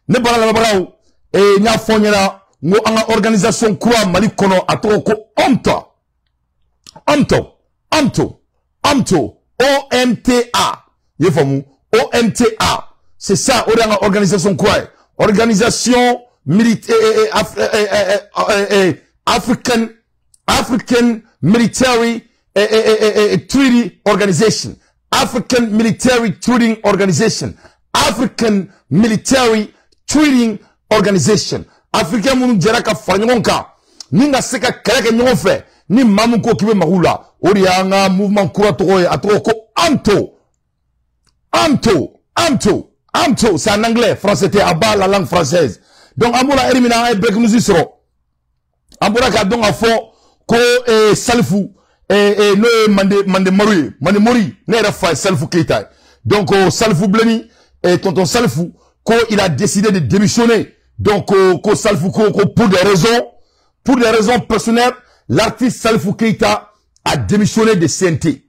ne bara la barao e nya fonyera ngo anga organisation croix mali kono atoko omta OMTA yefamu OMTA c'est ça organisation quoi organisation militaire African Military Treaty Organization, African Military Treating Organization, African Military Treating Organization. Africain munu jeraka fanyonka ninga seka keleke nyonfe ni mamuko kibe mahula orianga mouvement kura toye atoko amto c'est en anglais français c'était à bas la langue française donc ambola elimina e bek nous isro ambola ka donc afo ko salfu no mande mori ne rafa salfu keita donc salfu bleni tonton salfu ko il a décidé de démissionner donc ko salfu ko pour des raisons personnelles l'artiste Salfou Keita a démissionné de CNT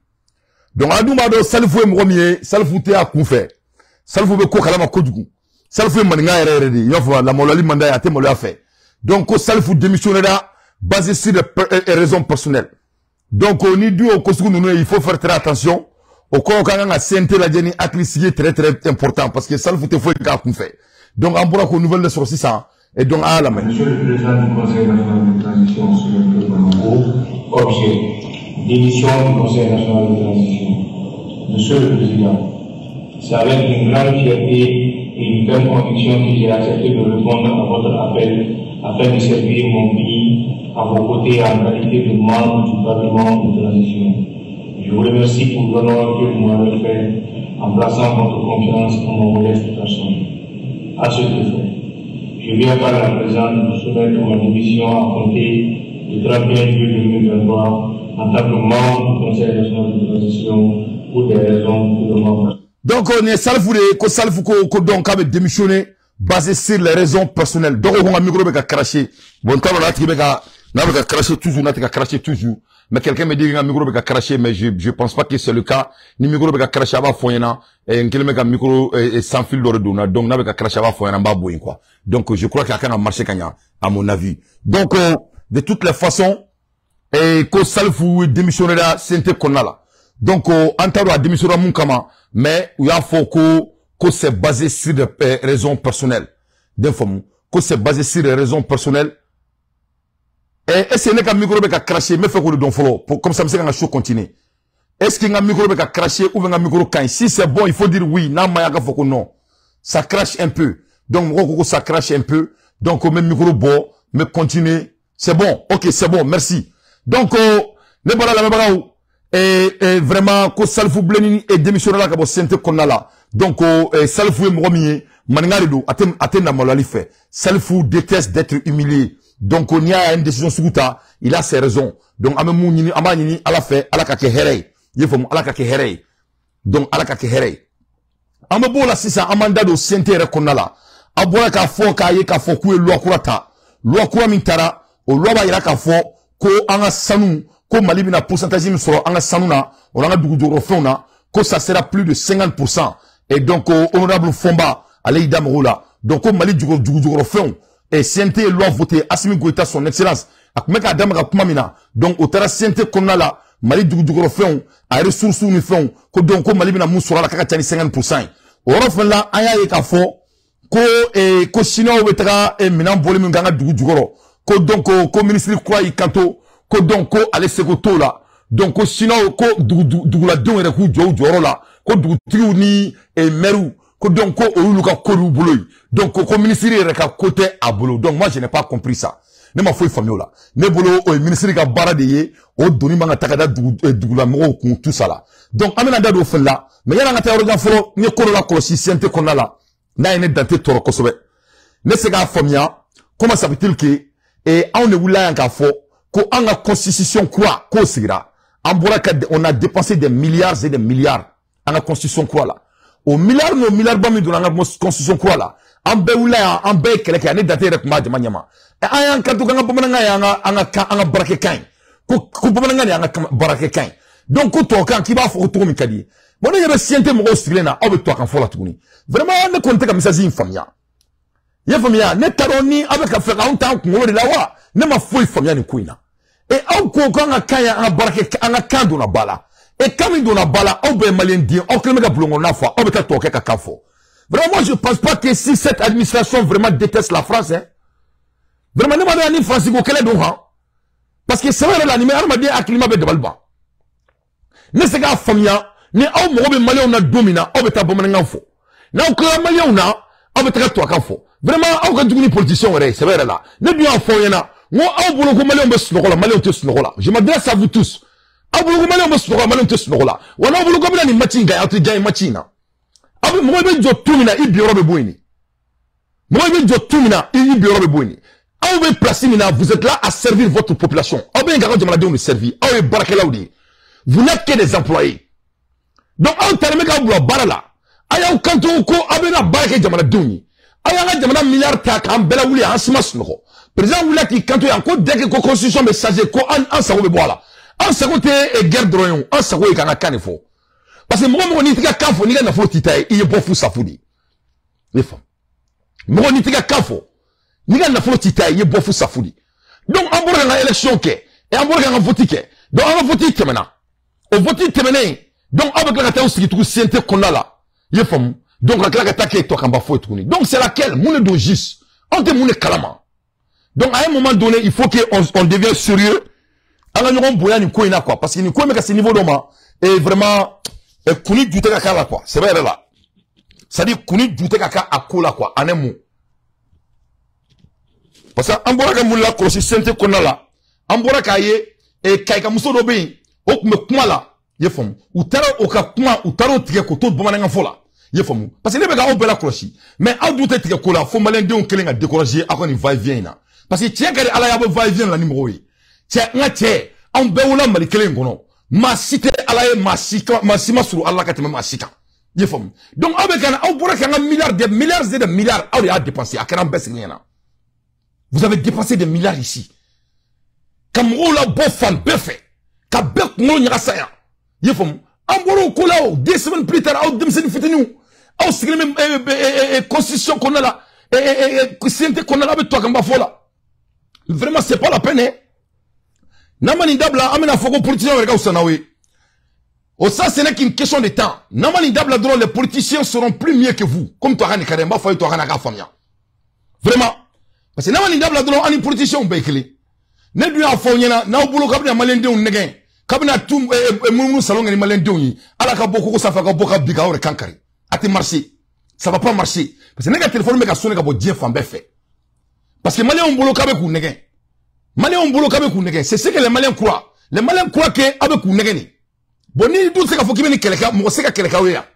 donc aduma do salfu e mromier salfu te a koufe salfu be ko kalama kodugu salfu e maninga yere de yofa la molali manda ya te molo a fait donc ko salfu démissionné là basé sur des raisons personnelles. Donc, on dit il faut faire très attention. Au cas où on a CNT la Jenny Aklissi très important parce que ça le faut faire qu'on fait. Donc, on pourra qu'on nouvelle de sortie ça. Et donc, à la main. Monsieur le Président du Conseil national de transition sur le plan objet, démission du Conseil national de transition. Monsieur le Président, c'est avec une grande fierté et une grande conviction que j'ai accepté de répondre à votre appel afin de servir mon pays à vos côtés en qualité de membre du Parlement de transition. Je vous remercie pour l'honneur que vous m'avez fait en plaçant votre confiance en mon modeste personne. À ce effet, je viens par la présente vous soumettre ma démission à compter du 31 juillet 2023 en tant que membre du Conseil national de transition pour des raisons purement personnelles. Donc, on est salfou donc avait démissionné basé sur les raisons personnelles. Donc, on a un micro qui a craché. Bon, quand on a craché toujours, mais quelqu'un me dit qu'il y a un micro qui a craché, mais je pense pas que c'est le cas. Ni micro qui a craché avant foyena, et un micro sans fil d'ordre, donc n'a pas craché avant foyena, bah, quoi. Donc, je crois qu'il y a qu'un marché gagnant, à mon avis. Donc, de toutes les façons, et que salfou démissionné là, c'est qu'on a là. Donc, Antaro a démissionné à Moukama, mais il y a faut que c'est basé sur des raisons personnelles. D'informer, que c'est basé sur des raisons personnelles. Et est-ce qu'il y a un micro qui a craché, mais fait que le don follow, comme ça, me show continue. Est-ce qu'il y a un micro qui a craché ou un micro qui si c'est bon, il faut dire oui, non, mais faut que non. Ça crache un peu. Donc, ça crache un peu. Donc, même micro bon, mais continue. C'est bon. Ok, c'est bon. Merci. Donc, ne pas la même et vraiment ko salfu bleni et démissionné là kabo sente konna là donc salfu mromier maningari do atem na molali fait salfu déteste d'être humilié donc on y a une décision sukuta il a ses raisons donc amemu nyini amanyini ala fait ala ka ke herey yefom ala ka ke herey donc ala ka ke herey amabo la sisa amanda do sente re konna là abola ka fo ka ye ka fo ku loi kurata loi kura mintara o loi ba ira ka fo ko anga sanu ko Mali bina pourcentage mi soro anga sanuna on anga dugu joro fona ko ça sera plus de 50% et donc honorable Fomba Aleida Morola donc ko Mali dugu joro fon et CNT loi voté Assimi Goïta son excellence akumeka adama ka kuma mina donc au tara CNT konna la Mali dugu joro fon a ressources ni fon ko donc ko Mali bina musora la kaka tani 50% o rofon la aya ye ka fo ko chinois wetara e mina volume nganga dugu joro ko donc ko ministre quoi y kanto ko donc ko ale seko to la donc ko sinon ko dugu la don ere ku joro la ko dugu tiu ni e meru ko donc ko olu ka ko ru boloy donc ko ministre ere ka côté à bolo donc moi je n'ai pas compris ça ne ma foi famio la ne bolo o ministre ka bara de ye o doni manga takada dugu la mo ko tout ça là donc amena da do fel la mais yana ngata ro folo ni ko la ko si sente ko na la na ene dante toro ko sobe ne se ga famia comment ça veut-il que et on ne voulait en ka fo ko anga constitution quoi ko sigira on a dépensé des milliards et des milliards anga constitution quoi là au milliard no milliard ba mi do anga constitution quoi là ambe wula ambe keleke ani date rek ma jama nyama e ayan kantu kanga bomana nga anga barake kan ko bomana nga anga barake kan donc ko to kan ki ba fo to mi kadi bona yebe siente mo sigrena obe to kan fo la tuni vraiment ne konte ka misazi infamia Y'a famia, ne taroni avec affaire à un temps qu'on de la wa, ne m'a fouille famia ni kuina. Et au kokon a kaya en barake en a kando na bala. Et comme il donne la bala, au ben malien dire, au clément blongo na fois, au beta toke kakafo. Vraiment, je pense pas que si cette administration vraiment déteste la France, hein. Vraiment, ne m'a dit ni France ko kele do ha. Parce que c'est vrai là, ni me arma bien akilima be de balba. Ne se ga famia, ne au mo be malien na domina, au beta bomana ngafo. Na au clément malien na, au beta toke kakafo. Vraiment, au ka duguni politicien c'est vrai là. Ne bien fo yana. Moi, au boulot ko malien be snokola, malien te snokola. Je m'adresse à vous tous. Au boulot ko malien be snokola, malien te snokola. Wana au boulot ko malien ni machinga, ya te jay machina. Abe mo be jo tumina i bioro be boyni. Mo be jo tumina i bioro be boyni. Abe be placer mina, vous êtes là à servir votre population. Abe ngaro de maladie on servir. Abe barakela oudi. Vous n'êtes que des employés. Donc abe tareme ka blo barala. Aya kanto ko abe na barake de maladie. Aya nga de malade milliard ta kan bela wuli asimas no. Président wuli ki kanto ya ko dès que constitution be changer ko an sa ko be boala. An sa ko te e guerre droyon, an sa ko e kana kanefo. Parce que moi, ni tika kafo, ni na fo titaye, il est bon fou safudi. Les femmes. Moi, ni tika kafo, ni na fo titaye, il est bon fou safudi. Donc, on va faire l'élection, et on va faire un vote, donc on va voter maintenant. On vote maintenant. Donc, avec la cata aussi, tout ce qu'on a là, les femmes. Donc, la cata qui est toi, qu'on va faire tourner. Donc, c'est laquelle, mon dogis, on te moune kalama. Donc, à un moment donné, il faut qu'on devienne sérieux. Alors, nous avons besoin de quoi, parce que nous avons ce niveau d'homme, et vraiment, et kuni dute kaka la quoi, c'est vrai là. Ça dit kuni dute kaka à kola quoi, en un mot. Parce que ambora ka mula krosi sente kona la, ambora ka ye e kai ka muso do be, ok me kuma la, ye fom. Utaro oka kuma, utaro tike ko to bomana nga fola, ye fom. Parce que les bega on bela krosi, mais a dute tike kola, faut malin de on kelenga décourager akon ni va vient na. Parce que tiens kare ala ya va vient la numéro yi. Tiens nga tiens, on be wala mali kelengo no. Ma cité alaye ma suru Allah kateme ma sika. Yefom. Donc avec un au pourra qu'un milliard de milliards a dépensé à quand baisse rien. Vous avez dépensé des milliards ici. Comme on la beau fan parfait. Ka bek no nya saya. Yefom. Amboro ko là 2 semaines plus tard au demsen fitenu. Au signé même constitution qu'on a là et qu'on a là avec toi comme ba fola. Vraiment c'est pas la peine. Hein? Namani Dabla, amena foko politiciens regarde Sanawe. Oh ça, ce n'est qu'une question de temps. Namani Dabla, les politiciens seront plus mieux que vous. Comme toi, Rani Karemba, faut toi, Rana Famia. Vraiment. Parce que Namani Dabla, les politiciens ont béclé. Ne lui a fait n'a au boulot, kabina malende ou negen. Kabina tout, moumou salon, et malende ou yi. Ala kaboko, ça fait kaboko, biga ou kankari. A te marcher. Ça va pas marcher. Parce que n'est qu'un téléphone, mais qu'à sonner kabo dien femme fait. Parce que malien, on boulot, kabeko, negen. Maliens ont boulot avec Kounegen. C'est ce que les Maliens croient. Les Maliens croient que avec Kounegen. Bon, ni tout ce qu'il faut qu'il vienne quelqu'un, moi c'est quelqu'un ouya.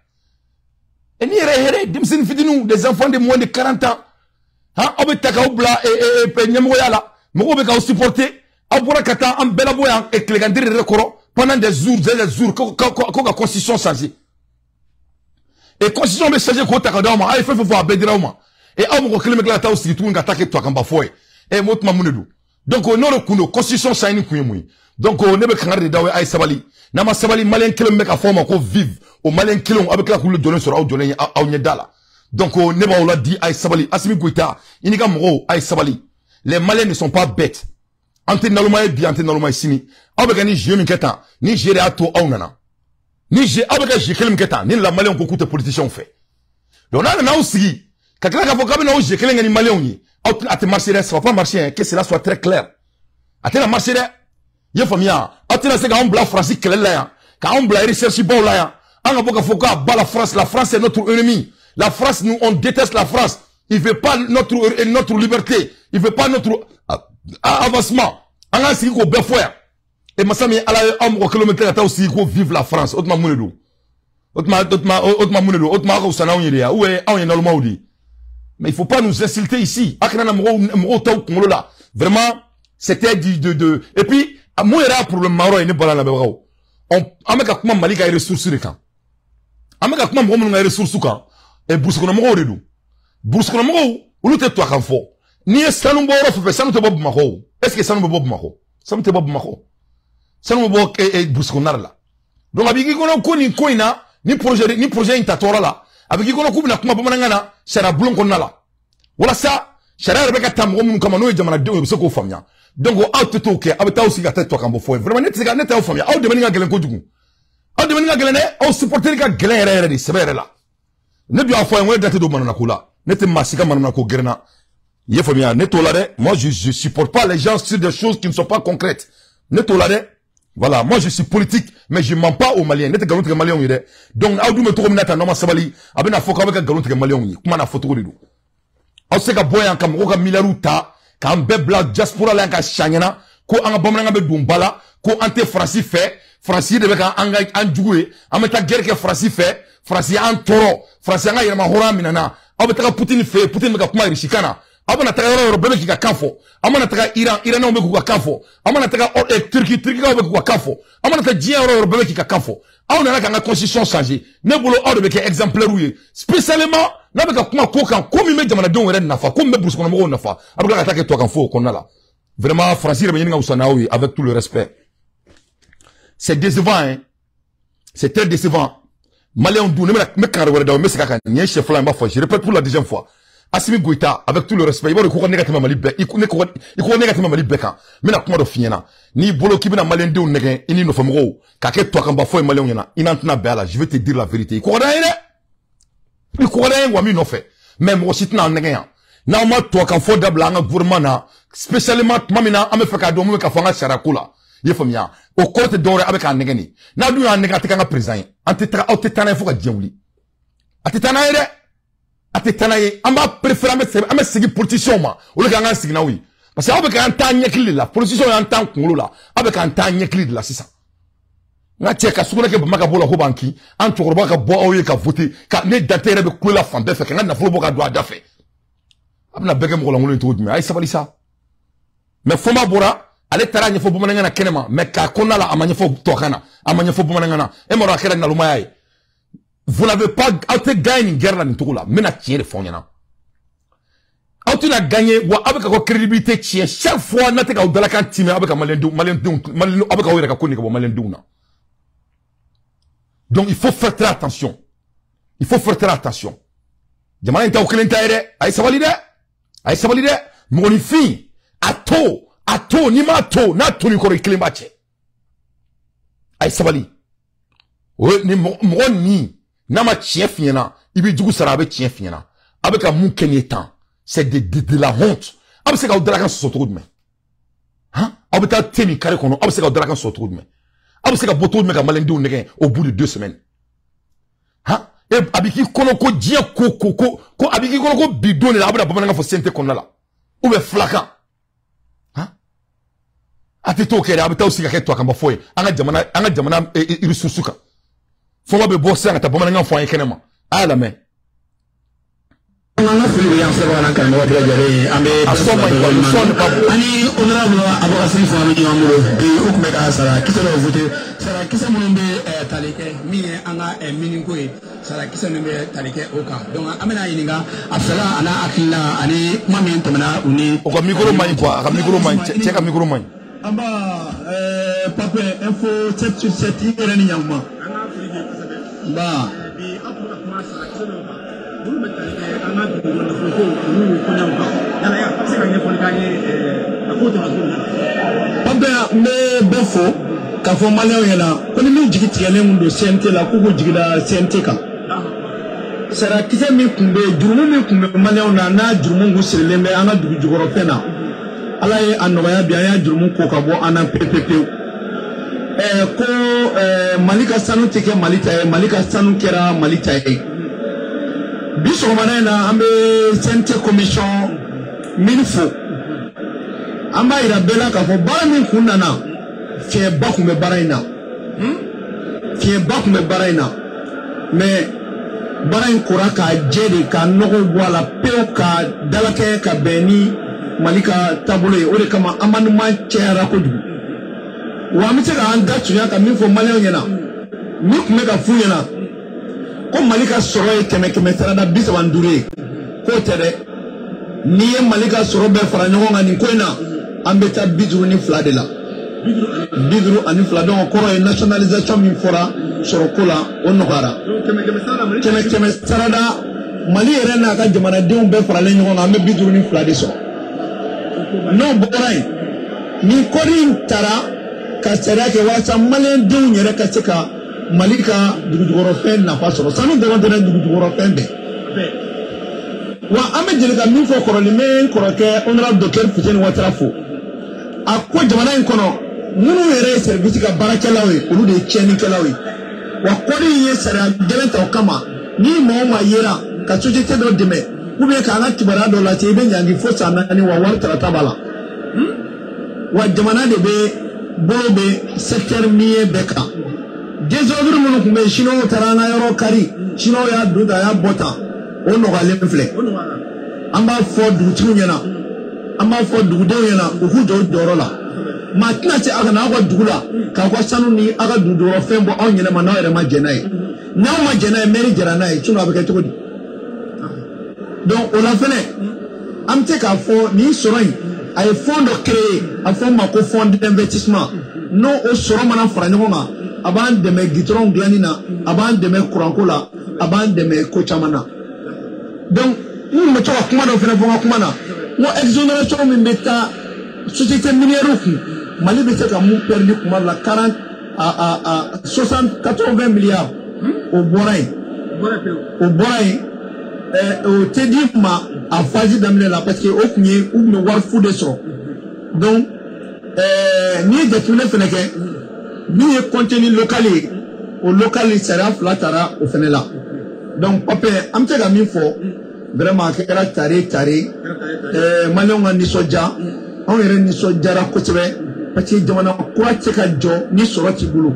Et ni ré, dimsin fidinu, des enfants de moins de 40 ans. Hein, avec Takaoubla et Nyamoya là. Moko beka supporter. Abura kata, en bela boya, et quelqu'un de recoro, pendant des jours, qu'on a constitution changée. Et constitution de changer qu'on t'a kadama, il faut voir Bedirauma. Et Amoko Klemeklata aussi, tout le monde attaque toi comme Bafoy. Et Motma Mounedou. Donc on a le constitution saini kuyemui. Donc on ne peut qu'en dawe ay sabali. Nama sabali malien kilo meka forme ko vive. Au malien kilo avec la couleur donner sur au donner à nyedala. Donc on ne va on l'a dit ay sabali. Asimi Goïta, inika moro ay sabali. Les Maliens ne sont pas bêtes. Ante naluma e bien ante naluma sini. Avec ni jeu miketa, ni géré à to aunana. Ni j'ai avec j'ai kilo miketa, ni la malien ko coûte politicien fait. Donc là na aussi. Kakla ka fokabe na o j'ai kilo ngani malien ni. A te marcher, ça va pas marcher, que cela soit très clair. A te la marcher, y'a famia. A te la c'est quand on bla France qui est là, quand on bla recherche bon là, on a beaucoup foka bas la France est notre ennemi. La France, nous, on déteste la France. Il veut pas notre liberté. Il veut pas notre avancement. On a aussi qu'on béfoua. Et Massami, à la homme au kilomètre, à aussi qu'on vive la France. Autrement, mounedou. Autrement, mounedou. Autrement, au sana, on y est. Où est, on y est dans le maudit. Mais il faut pas nous insulter ici. Vraiment, c'était et puis, à moi, il y a un problème, Maro, il n'est pas là, on a comment Mali a ressources de camp. On a comment on a ressources quand. Et Boussounamo, redou. Boussounamo, ou l'autre toi qu'en faut. Ni est-ce que nous fait ça, nous te bob maro. Est-ce que ça nous bob maro? Ça nous te bob maro. Ça nous bob et Boussounard là. Donc, avec qui qu'on a connu, ni projet, intatora là. Avec qui qu'on a coupé la kuma bomangana, c'est la blonde qu'on a là. Voilà ça. Charia Rebecca Tamron, comme on est jamana de Soko Famia. Donc, out to ok, avec ta aussi la tête, toi, quand vous faites. Vraiment, net au famia. Out de manière galen kodugu. Out de manière galen, out supporter les gars galen, c'est vrai là. Ne bien faire un date de mananakula. Net massika mananako gerna. Yé famia, net au lade. Moi, je supporte pas les gens sur des choses qui ne sont pas concrètes. Net au lade. Voilà, moi je suis politique, mais je mens pas aux Maliens. Net galon Maliens yé. Donc, out me trouve nata normal sabali. Abena foka avec galon Maliens yé. Comment na photo de nous? Out se ka boyan kam roka milaruta. Quand bebla diaspora la ka chanyana ko anga bomna be dumbala ko ante franci fait franci de ka anga anjoué ameta guerre ke franci fait franci an toro franci anga yema hora minana abeta Poutine fait Poutine me ka kuma rishikana abana taka yoro bebe ki ka kanfo amana taka Iran no me ku ka kanfo amana taka Turquie ka be ku ka kanfo amana taka jien yoro bebe ki ka kanfo awna na ka constitution changer ne bolo ordre be ke exemplaire ouye spécialement n'a pas comment quoi comme il met jamana don wera nafa comme me bruce kono nafa avec la attaque toi kan fo qu'on a là vraiment Francis Rebeninga Usanaoui avec tout le respect c'est décevant hein c'est très décevant Malien dou me kan wera daw me saka kan ni chef là ma fois je répète pour la deuxième fois Assimi Goïta avec tout le respect il va ko négativement Mali be il ko négativement Mali be kan mais na kuma do fiena ni bolo ki bina Malien dou negen ini no famro ka ke toi kan ba fo Malien yana inantna be ala je vais te dire la vérité ko da ine il croit wa mi no fait même aussi na ngen na ma to kan fo dabla nga gouvernement spécialement mamina ame fe ka do mu ka fanga sharakula ye famia au côté d'ore avec un ngeni na du un ngati kan président antitana fo ka djewli atitana ere atitana ye amba préférer ame sigi politicien ma o le kan sigi na oui parce que avec un temps nyekli la politicien en temps kungolo la avec un temps nyekli de la c'est ça na tieka sukuna ke bamaka bola ko banki an tokoroba ka bo oye ka voter ka ne datere be kula fambe fe ka na folo boka do adafe abna bege mo la ngolo to dum ay sabali sa mais foma bora ale taranya fo bumana na kenema mais ka konna la amanya fo tokana amanya fo bumana na e moro akela na lumay vous n'avez pas gagné une guerre là ni tokula mena tiere fonyana tu n'as gagné wa avec la crédibilité tien chaque fois na te ka odala kan time avec malendou avec awira ka koni ka malendou na. Donc il faut faire très attention. Il faut faire très attention. Jamana inta okelenta ere, ay sabalide. Ay sabalide, moni fi ato ni ma to na to ni ko reklembache. Ay sabali. O ni moni na ma chef yana, ibi dugu sarabe chef yana. Avec la moun kenyetan, c'est de la honte. Abe se ka odala kan so to de me. Hein? Abe ta temi kare kono, abe se ka odala kan so to de me. Abe se ka boto de me ka malendi o negen au bout de 2 semaines. Hein? Et abiki kono ko dia ko abiki kono ko bidon la abe da bamana fo sente kono la. Ou be flaka. Hein? Atito kere abe ta aussi ka ketwa kamba foye. Anga jamana irisusuka. Fo ba be bossa anga ta bamana fo en kenema. Ala me. Nana fili yang sekarang kan buat dia jadi ambil ani honorable Abu Asri Fami di Amuro di Ukme Asara kita lo vote sara kita mulai talike mie anga miningkoi sara kita mulai talike oka donc amena ini ga afsala ana akila ani mami temana uni o ka micro mai quoi ka micro mai check micro mai amba pape info 7 ere ni nyangma ba di apu akma sara kita Papa me befo ka fo maleo yana ko ni mi jigi tigele mundo CNT la ko jigida CNT ka sara kise mi kumbe jurumu mi kumbe maleo na jurumu go sirlembe ana dugu jugoro pena ala ye anobaya biya ya jurumu ko ka bo ana PPP ko malika sanu teke malika sanu kera malita biso manena ambe CNT commission minfo amba ira bela ka fo bara min kunana fie bakume baraina mais barain kuraka jeri ka nogo wala peo ka dalake ka beni malika tabule ore kama amanu ma chera ko du wa mi tega anda tuya ka minfo maleo nyana mi kume ka fu nyana ko malika soro keme sarada bisa wandure ko tere ni malika soro be fara nyonga ni ko na ambeta bidru ni fladela bidru ani fladon ko ro nationalisation min fora soro kola onogara keme sarada Mali yɛrɛ n'a ka jamanadenw bɛɛ faralen ɲɔgɔn kan an bɛ 52 de sɔrɔ n'o bɔra yen ni kɔri in taara ka sariya kɛ walasa maliyɛndenw yɛrɛ ka se ka Mali ka dugujukɔrɔfɛn nafa sɔrɔ sanu dɔrɔn tɛ dugujukɔrɔfɛn bɛɛ wa an bɛ jeli ka min fɔ kɔrɔlen n bɛ kɔrɔkɛ honorable docteur Fuseni Watara fo a ko jamana in kɔnɔ minnu yɛrɛ ye service ka baarakɛlaw ye olu de ye tiɲɛnikɛlaw ye wa kɔri in ye sariya gɛlɛn ta o kama ni maa o maa yera ka société dɔ dɛmɛ ou bien k'an ka kibaruya dɔ lase i bɛ ɲangi fo san 4 wa wari tarata b'a la wa jamana de bɛ bolo bɛ secteur min ye bɛɛ kan désordre minnu tun bɛ yen chinois taara an ka yɔrɔ kari chinois y'a don tan a y'a bɔ tan o nɔgɔyalen filɛ an b'a fɔ dugutigiw ɲɛna an b'a fɔ dugudenw ɲɛna u k'u jɔ u jɔyɔrɔ la maa tɛna se a ka na aw ka dugu la k'aw ka sanu ni aw ka dugujukɔrɔfɛn bɔ aw ɲɛnama n'aw yɛrɛ ma jɛn n'a ye n'aw ma jɛn n'a ye mairie jɛra n'a ye sinon a bɛ kɛ cogo di donc o la fɛnɛ an bɛ se k'a fɔ nin sɔrɔ in a ye fond dɔ créer a fɔ o ma ko fond d'investissement n'o o sɔrɔ mana fara ɲɔgɔn kan a b'an dɛmɛ gitɔrɔn dilanni na a b'an dɛmɛ kuranko la a b'an dɛmɛ ko caman na donc n bɛ to ka kuma dɔ fɛnɛ fɔ n ka kuma na n ko exonération min bɛ taa société minière kun Mali bɛ se ka mun perdu kuma la 80 milliards o bɔra yen o tɛ di ma a phase daminɛ la parce que o tun ye u tun bɛ wari fu de sɔrɔ donc n'i ye jateminɛ fɛnɛ kɛ min ye contenu local ye o local sariya 2 taara o fɛnɛ la donc papier an bɛ se ka min fɔ vraiment a kɛra tare maliyɛnw ka nisɔndiya anw yɛrɛ nisɔndiyara kosɛbɛ parce que jamana kura tɛ se ka jɔ ni sɔrɔ t'i bolo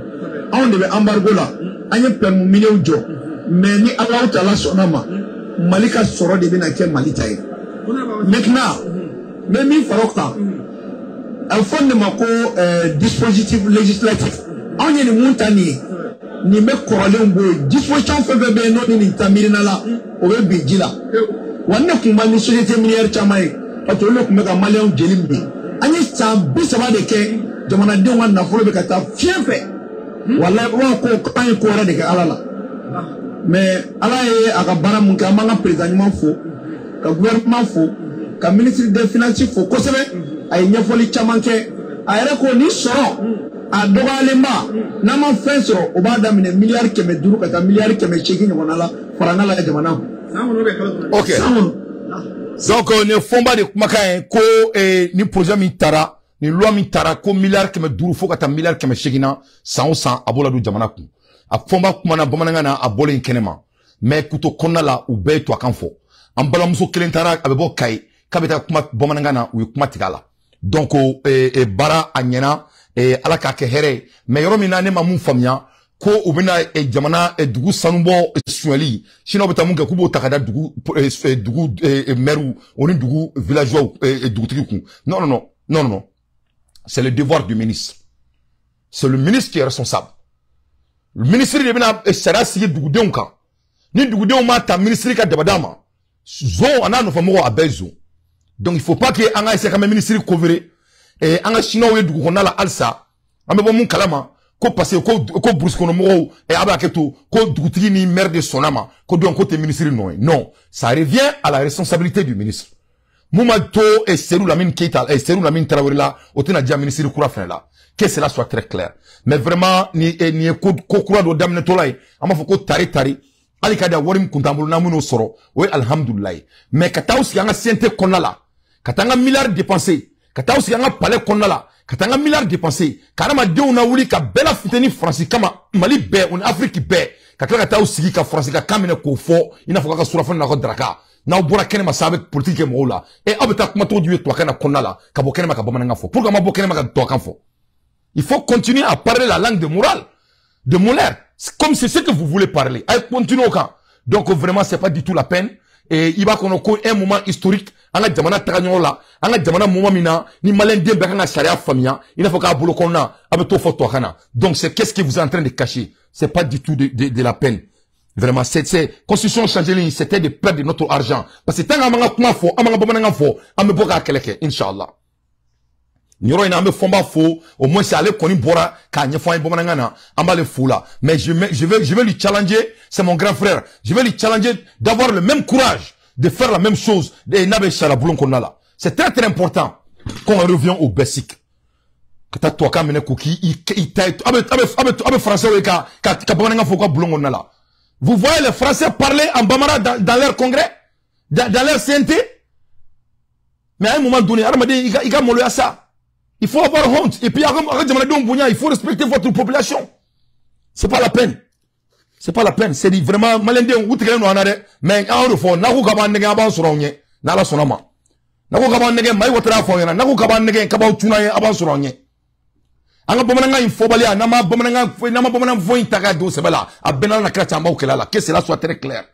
anw de bɛ embargo la an ye permis minɛw jɔ mais ni Alahu Taala sɔnna ma Mali ka sɔrɔ de bɛna kɛ Mali ta ye maintenant n bɛ min fara o kan a bɛ fɔ nin de ma ko dispositif législatif anw ye nin mun ta nin ye nin bɛ kɔrɔlenw bɔ yen disposition fɛn fɛn bɛ yen n'o ni nin ta miirina la o bɛ bin ji la wa ne kun b'a ni société minière caman ye parce que olu de tun bɛ ka maliyɛnw jeli min an ye san 30 de kɛ jamanadenw ka nafolo bɛ ka taa fiɲɛ fɛ walayi wa ko an ye ko wɛrɛ de kɛ Ala la mais Ala ye a ka baara mun kɛ an b'an ka président ɲuman fo ka gouvernement fo ka ministre des finances fo kosɛbɛ a ye ɲɛfɔli caman kɛ a yɛrɛ ko ni sɔrɔ a dɔgɔyalenba n'an ma fɛn sɔrɔ o b'a daminɛ miliyari 500 ka taa miliyari 800 ɲɔgɔnna la fara an ka la jamana kun. Ok. Donc ne fomba de kumakan ye ko ni projet min taara ni loi min taara ko miliyari 500 fo ka taa miliyari 800 na san o san a b'o la don jamana kun a fomba kumana bamanankan na a bɔlen kɛnɛma mais kuto kɔnɔna la u bɛɛ ye tubakan fɔ an balimamuso kelen taara a bɛ bɔ Kayi k'a bɛ taa kuma bamanankan na u ye kuma tigɛ a la donc baara a ɲɛna Ala k'a kɛ hɛrɛ ye mais yɔrɔ min na ne ma mun faamuya ko u bɛna jamana dugu sanubɔ suɲɛli sinon u bɛ taa mun kɛ k'u b'o ta ka da dugu maires o ni dugu villageois dugutigi kun non c'est le devoir du ministre c'est le ministre qui est responsable le ministre de bɛna sariya sigi dugudenw kan ni dugudenw ma ta ministre ka dabada ma zon a n'a nɔfɛmɔgɔ a bɛɛ zon donc il faut pas que an ka essayer ka ministre couvrir an ka chinois ye dugu kɔnɔna la halisa an bɛ bɔ mun kalama ko parce que ko brousse kɔnɔ mɔgɔw a b'a kɛ to ko dugutigi ni maire de sɔnna ma ko donc ko tɛ ministre nɔ ye non ça revient à la responsabilité du ministre mun ma to Serou Lamine Keita Serou Lamine Traoré la o tɛna diya ministre kura fɛnɛ la que cela soit très clair mais vraiment ni ye ko kura dɔ daminɛtɔ la ye an b'a fɔ ko tari hali ka da wari min kun t'an bolo n'an min'o sɔrɔ o ye alhamdulilayi mais ka taa sigi an ka CNT kɔnɔna la ka taa an ka miliyari dépenser ka taa sigi an ka palais kɔnɔna la ka taa an ka miliyari dépenser ka adamadenw na wuli ka bɛɛ lafitini Faransi kama Mali bɛɛ o ni Afrique bɛɛ ka tila ka taa sigi ka Faransi ka kan minɛ k'o fɔ i n'a fɔ k'a ka surafana n'a ka daraka n'aw bɔra kɛnɛma sa a bɛ politique kɛ mɔgɔw la aw bɛ taa kuma tɔgɔ ju ye tubabukan na kɔnɔna la ka bɔ kɛnɛma ka bamanankan fɔ pour que an ma bɔ kɛnɛma ka tubabukan fɔ il faut continuer à parler la langue de morale de Molaire comme c'est ce que vous voulez parler allez continuer au camp donc vraiment c'est pas du tout la peine et il va qu'on ait un moment historique an ka jamana taga ɲɔgɔn la an ka jamana moment min na ni maliyɛn den bɛɛ kan ka sariya faamuya i n'a fɔ k'a bolo kɔnɔna a bɛ t'o fɔ tubabukan na donc c'est qu'est-ce que vous êtes en train de cacher c'est pas du tout de la peine vraiment c'est constitution changée c'était de perdre notre argent parce que tant qu'an m'an ka kuma fɔ an m'an ka bamanankan fɔ an bɛ bɔ k'a kɛlɛ kɛ inchallah Nyoro ina me fomba faux, au moins c'est aller koni bora, ka nyefo en bomanangana, amba le fou là. Mais je vais lui challenger, c'est mon grand frère. Je vais lui challenger d'avoir le même courage, de faire la même chose, de nabe chalaboulon qu'on a là. C'est très très important qu'on revient au basique. Que t'as toi quand même cookie, il taille, abe français ou ka bomananga faut quoi boulon on a là. Vous voyez les Français parler en Bamara dans leur congrès, dans leur CNT. Mais à un moment donné, il a molé à ça. Il faut avoir honte. Et puis, il faut respecter votre population. C'est pas la peine. C'est pas la peine. C'est dit vraiment, malendé, ou t'es en arrêt, mais en refond, n'akou kaban nege aban suronye, n'ala sonama. N'akou kaban nege, maï watra foyena, n'akou kaban nege, kabao tunaye aban suronye. Anga bomananga infobalia, nama bomananga foyin taga do sebela, a benala na kracha amba okelala, que cela soit très clair.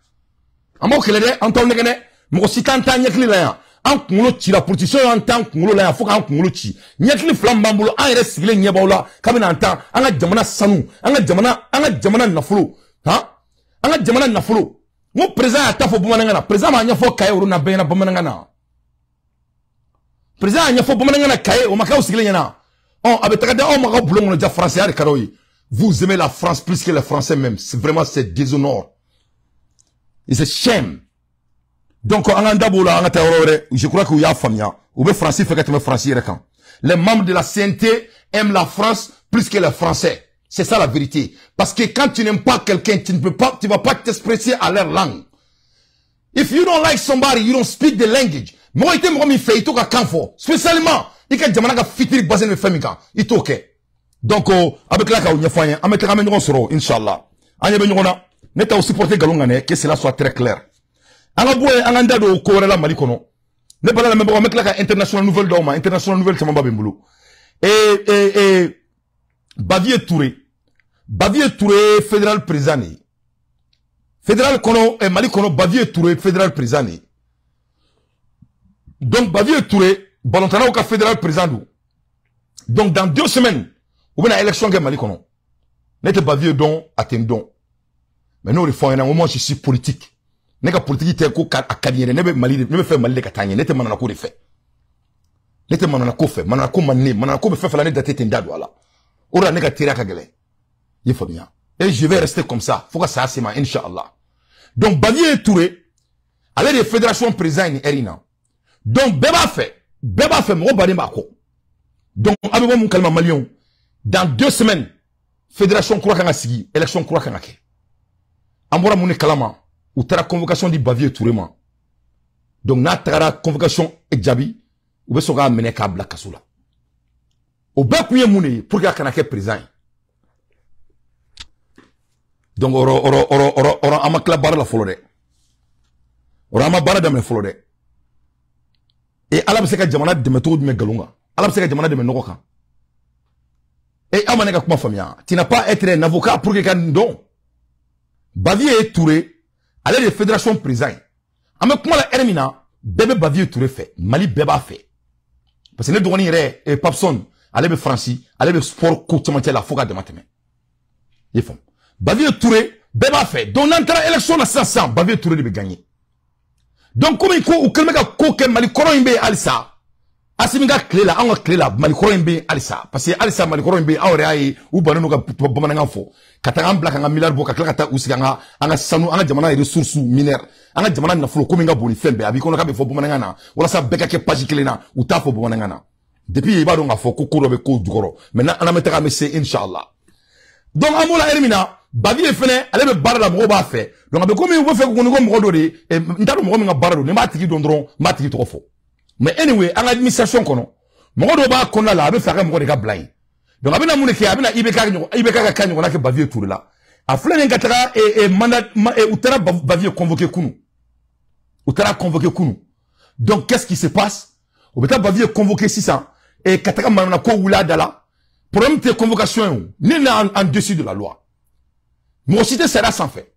Amba okelele, anton negene, moko sitanta nyekli la ya. An kungolo ci la politicien en tant kungolo la faut kan kungolo ci nyekli flambambulo an yere sigile nyebawla kabina antan anga jamana sanu anga jamana nafulo ha anga jamana nafulo mo président atafo bumananga na président ma nyafo kaye uru na bena bumananga na président nyafo bumananga na kaye o makao sigile nyana on abetaka de on maka bulongo na ja français ar karoyi vous aimez la France plus que les français même c'est vraiment c'est déshonneur et c'est shame. Donc, je crois qu'il y a famille. Ou bien français fait que français. Les membres de la CNT aiment la France plus que les Français. C'est ça la vérité. Parce que quand tu n'aimes pas quelqu'un, tu vas pas t'exprimer à leur langue. If you don't like somebody, you don't speak the language. Moi, il me fait, il te kanfo. Spécialement, il y a des gens qui fitiri basen de femika. Il est ok. Donc, avec la kaou nyafoyen, avec la kamen soro, Inch'Allah. Anya benyona, neta aussi porter galongane, que cela soit très clair. Anga boye anga ndado ko wala mali kono ne bala la mebo mek la international nouvelle doma international nouvelle sama babe mbulu Bavier Touré fédéral président fédéral kono e mali kono Bavier Touré fédéral président donc Bavier Touré balontana au fédéral président donc dans 2 semaines ou bien élection ke mali kono nete Bavier don attendons mais nous refons au moins je suis politique. Nega politique te ko akadiyere nebe mali nebe fe mali ka tanye nete manana ko de fe nete manana ko fe manana ko manne manana ko be fe fala ne date ndado ala ora nega tira ka gele yefo bien et je vais rester comme ça faut que ça c'est ma inchallah donc Bavier Touré avec les fédérations présidentes erina donc beba fait mo bade mako donc avec mon kalma malion dans 2 semaines fédération croix kanga sigi élection croix kanga ke ambora mun kalama ou t'as la convocation du Bavier Touré ma. Donc na t'as la convocation Edjabi ou be soga mener kabla kasula. Au bas kuye mouni pour qu'il y ait présent. Donc oro amakla bar la folode. Oro amabara dame folode. Et ala be seka jamana de méthode me galunga. Ala be seka jamana de me nokoka. Et amaneka kuma famia. Tu n'as pas être un avocat pour quelqu'un don. Bavier Touré allez les fédérations présidentes. Avec comment la Hermina, bébé Bavier Touré fait, Mali bébé fait. Parce que les douaniers et Papson, allez le Francis, allez le sport coutumant la foga de matin. Ils font. Bavier Touré, bébé fait. Donc, dans l'élection à 500, Bavier Touré devait gagner. Donc, comme il faut, ou quel mec a coquin, Mali Koroimbe Alissa. Asimiga clé là, on a clé là, Mali Koroimbe Alissa. Parce que Alissa, Mali Koroimbe, Aoreaï, ou Banoga, Bomanangafo. Katanga black anga milar boka klakata usiganga anga sanu anga jamana ressources minères anga jamana na fulo kominga boni fembe abi kono ka be fo bomananga na wala sa beka ke page klena uta fo bomananga na depuis ba do nga fo ko do be ko dugoro maintenant ana metaka me c'est inchallah donc amola Hermina Bavier fene ale be bar la mo ba fait donc abe komi wo fe ko ngo mo do de ndaro mo nga barado ne ma tigi dondron ma tigi to fo mais anyway anga administration kono mo do ba kono la abe faire mo de ka blind. Donc, abina mouneke, abina ibeka kanyo na ke Bavier Touré là. A flene ngatara et mandat et utara Bavier convoqué kunu. Utara convoqué kunu. Donc, qu'est-ce qui se passe? Obeta Bavier convoqué 600 et katara manana ko wula dala. Problème de convocation, n'est en dessus de la loi. Mon cité sera sans fait.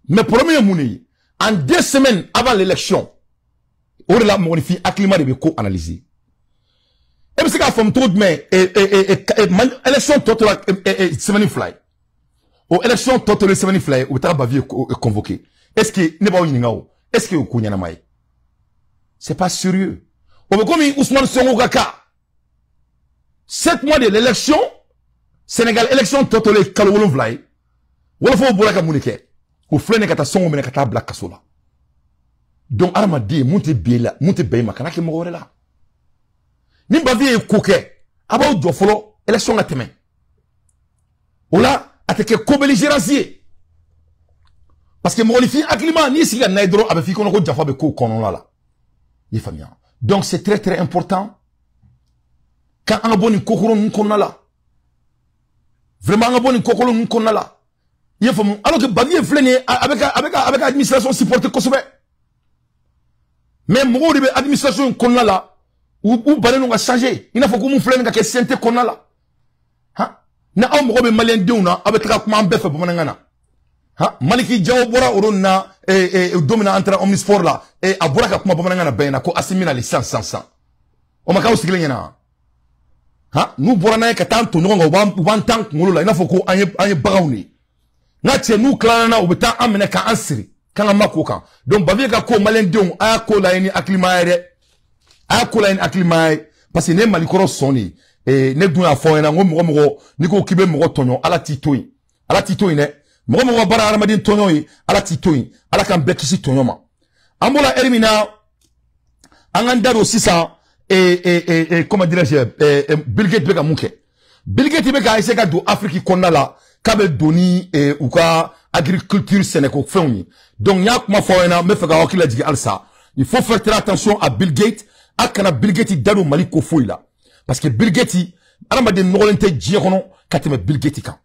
Mais premier mouni, en 2 semaines avant l'élection, on l'a modifié à climat de Beko analysé. Et puis c'est qu'à forme tout de mais élection totale semaine fly. Ou élection totale semaine fly ou t'as Bavier convoqué. Est-ce que n'est pas une ngao? Est-ce que vous n'avez c'est pas sérieux. Ou comme Ousmane Sonko Kaka. 7 mois de l'élection, Sénégal, élection totale, kalowolon vlai. Wala fo bola ka munike. Ou flene kata songo mene kata black kasola. Donc, Armadi, monte biela, monte beima, kanake mogore la. Nimba vie koke. Aba ou folo, élection a teme. Ola, ateke co-belligérancier. Parce que molifi akilima, ni si la naidro, abe fi kono ko jafa be ko konon la. Ye famia. Donc, c'est très très important. Quand on a bon kokoro n'konna la. Vraiment, on a bon kokoro n'konna la. Ye famia. Alors que bavier flene, avec administration supportée Kosovo. Mais moi, l'administration qu'on a là, ou balé a changé. Il n'a pas qu'on flène qu'à senté qu'on a là. Hein? Na on robe malien d'una, avec la comment bête pour manana. Hein? Maliki Djao Bora Orona, domina entre omnisport là, et à Bora comment pour manana ben, ko assimile les 100. On m'a aussi gagné na. Hein? Nous Bora na qu'à tant, nous on va tant, nous là, il n'a pas qu'on aille barauni. Na tient nous clanana, ou betant amena qu'à ansiri. Quand on m'a donc bavier ka ko malin dion a ko la ni aklimaire a ko la ni aklimaire parce que ne malikoro soni et ne dun afo na ngo ni ko kibe mo tonyo ala titoyi ne mo bara aramadin tonyo yi ala titoyi ala kan bekisi tonyo ma ambola elimina anganda do sisa comment dirais-je Bill Gates beka muke Bill Gates beka essayer ka do Afrique konna la kabe doni ou ka agriculture sénégal fenni donc y'a kuma foyena me fega wakila digi alsa il faut faire très attention à Bill Gates akana Bill Gates dalo mali ko foyla parce que Bill Gates arama de nolente djiekono kateme Bill Gates kan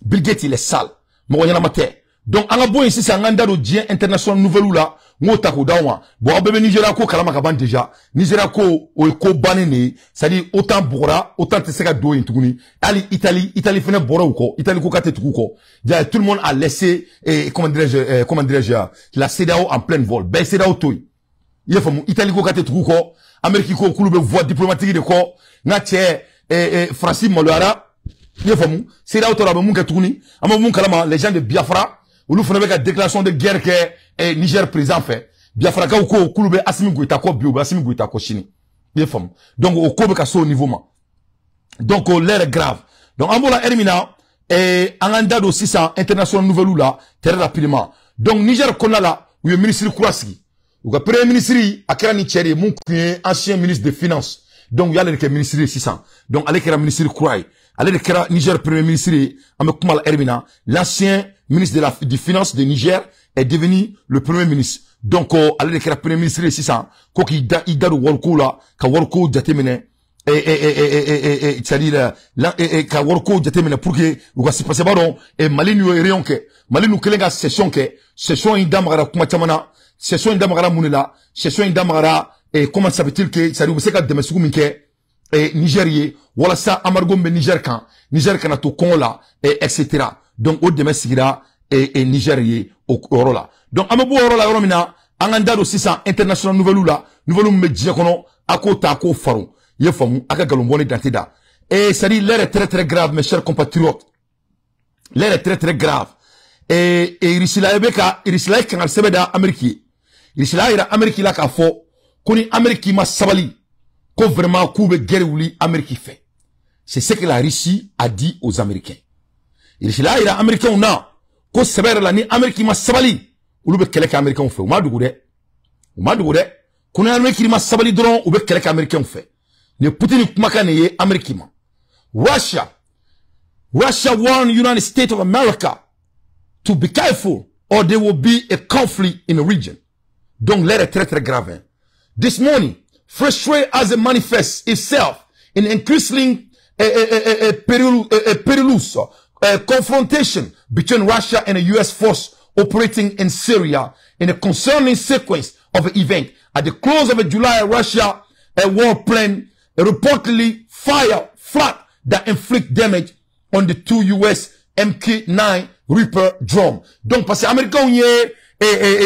Bill Gates il est sale mo nyana mate donc anga boy ici c'est nganda do djien international nouvelle là ngota ko dawa bo abebe Nigeria ko kalama ka ban déjà Nigeria ko o ko banene ça dit autant bora autant te seka do intuguni ali Italie fene bora ko Italie ko kate tuko ja tout le monde a laissé comment dirais-je la CEDEAO en plein vol ben CEDEAO toy il faut Italie ko kate tuko Amérique ko kulube voie diplomatique de ko na tie Francis Moloara il faut CEDEAO to rabe mun ka tuguni ama mun kalama les gens de Biafra ou nous faisons la déclaration de guerre que Niger président fait. Biafra ka ko kulube Assimi Goïta ko bio Assimi Goïta ko chini. Il femme. Donc au ko ka so niveau ma. Donc l'air est grave. Donc ambola elimina anganda do 600 international nouvelle là très rapidement. Donc Niger konna là où le ministre Kouraski. Ou ka premier ministre akera ni tcheri mon ancien ministre des finances. Donc il y a le ministre 600. Donc allez que le ministre Kourai. Allez le Niger premier ministre avec Kumal Elimina, l'ancien ministre des finances de Niger est devenu le premier ministre. Donc allez le premier ministre 600 ko ki ida do worko la ka worko jatemene c'est-à-dire ka worko jatemene pour que ou ka se passer baron et malinu erion ke malinu kelenga session indamara kuma chamana session indamara munela session indamara et comment ça veut-il que ça vous c'est ka demasuku minke et Nigérié, voilà ça, amargombe Niger kan a to Kongola, et etc. Donc, au demain, sigira, et Nigérié, au Orola. Donc, amabou Orola, Oromina, anganda aussi ça, international nouvelle me diakono, ako tako faron. Yefamu, aka galombone dantida. Et ça dit, l'air est très très grave, mes chers compatriotes. L'air est très très grave. Et Irisila Ebeka, Irisila Kangal Sebeda, Amérique. Irisila ira Amérique la ka fo, koni Amérique ma sabali. Qu'on vraiment coube guerre ou l'Amérique fait. C'est ce que la Russie a dit aux Américains. Il est là, il y a Américains ou non. Qu'on se verra là, ni Amérique m'a sabali. Ou le bec Américain fait. Ou m'a dougoudé. Qu'on a Amérique m'a sabali dron, ou bec Américain fait. Ne Poutine makaneye Américain. Russia warned United States of America to be careful or there will be a conflict in the region. Donc l'air est très très grave. Hein. This morning, frustrated as it manifests itself in increasingly perilous confrontation between Russia and the U.S. force operating in Syria in a concerning sequence of events. At the close of July, Russia a warplane reportedly fired flat that inflict damage on the 2 U.S. Mk9 Reaper drone. Donc, parce que Américains y est,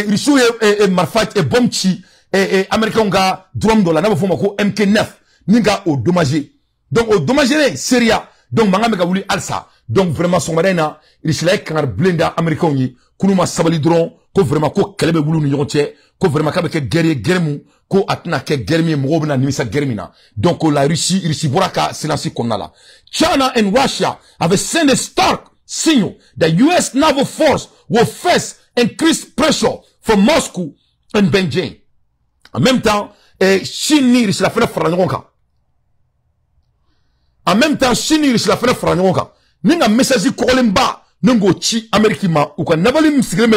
Rissou et Marfat et Bomchi et Américains ga drone de la nave fomako Mk9 ninga au dommagé. Donc, au dommagé, Syria. Donc, manga voulu alsa. Donc, vraiment, son marina, il s'est quand blenda Américains y, Kounouma sabali drone, ko vraiment ko kelebe boulou ni yonche, ko vraiment ka be ke guerre mu ko atna ke guerre mi mo bina nimisa guerre mina donc la Russie boraka silence konna la China and Russia have sent a stark signal that US naval force will face increased pressure from Moscow and Beijing. En même temps Chine ni Russie la fait franc en même temps Chine ni Russie la fait franc ninga message ko lemba nungo chi America ma ou ka nabali msigreme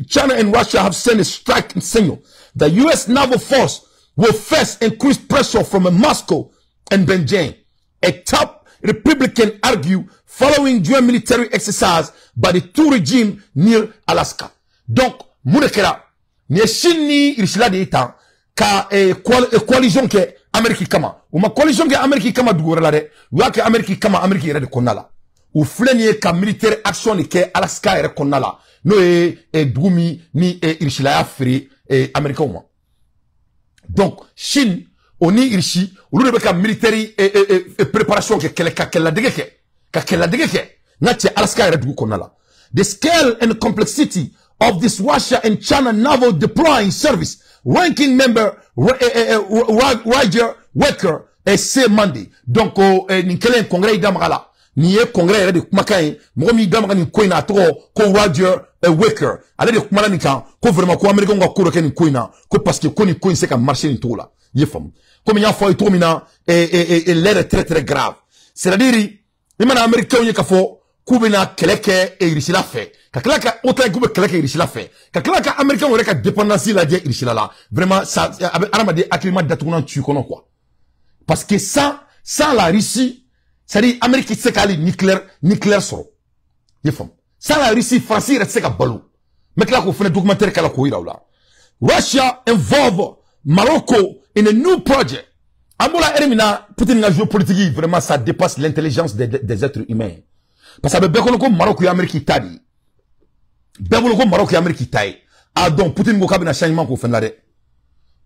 China and Russia have sent a strike signal. The US naval force will face increased pressure from Moscow and Beijing. A top Republican argue following joint military exercise by the two regimes near Alaska. Donc, Mounekera, ni Chine Russia de ita ka coalition ke America kama. Uma coalition ke America kama dugora de, wa ke America kama America ira de konala. Ou flenye ka militaire action ke Alaska ira konala. No dugumi ni Russia ya free America moi. Donc Chine oni Russie ou le ka militaire préparation ke kella degeke na che Alaska ira dugu konala. The scale and complexity of this Russia and China naval deploying service ranking member Roger Wicker say Monday. Donc ninkele congrès damagala ni congrès de kumakai momi damagani ni koina to ko Roger Wicker ale de kumala ni kan ko vraiment ko America ngo ko ken koina ko parce que ko ni koin c'est ka marcher ni tola yefam comme il y a fois to mina l'air très très grave c'est-à-dire imana America on yekafo kubina keleke e Russie la fait ka kelaka autant kube keleke Russie la fait ka kelaka America on reka dépendance la die Russie la vraiment ça aramade akilima datuna tu kono quoi parce que sans la Russie ça dit Amérique c'est qu'ali nucléaire soro yefam sans la Russie France reste ka balu mais là ko fait documentaire kala ko ira là Russia involve Morocco in a new project amola elimina Poutine na géopolitique vraiment ça dépasse l'intelligence des êtres humains parce que be ko Maroc et Amérique tadi be ko Maroc et Amérique tai ah donc Poutine ko kabina changement ko fenla de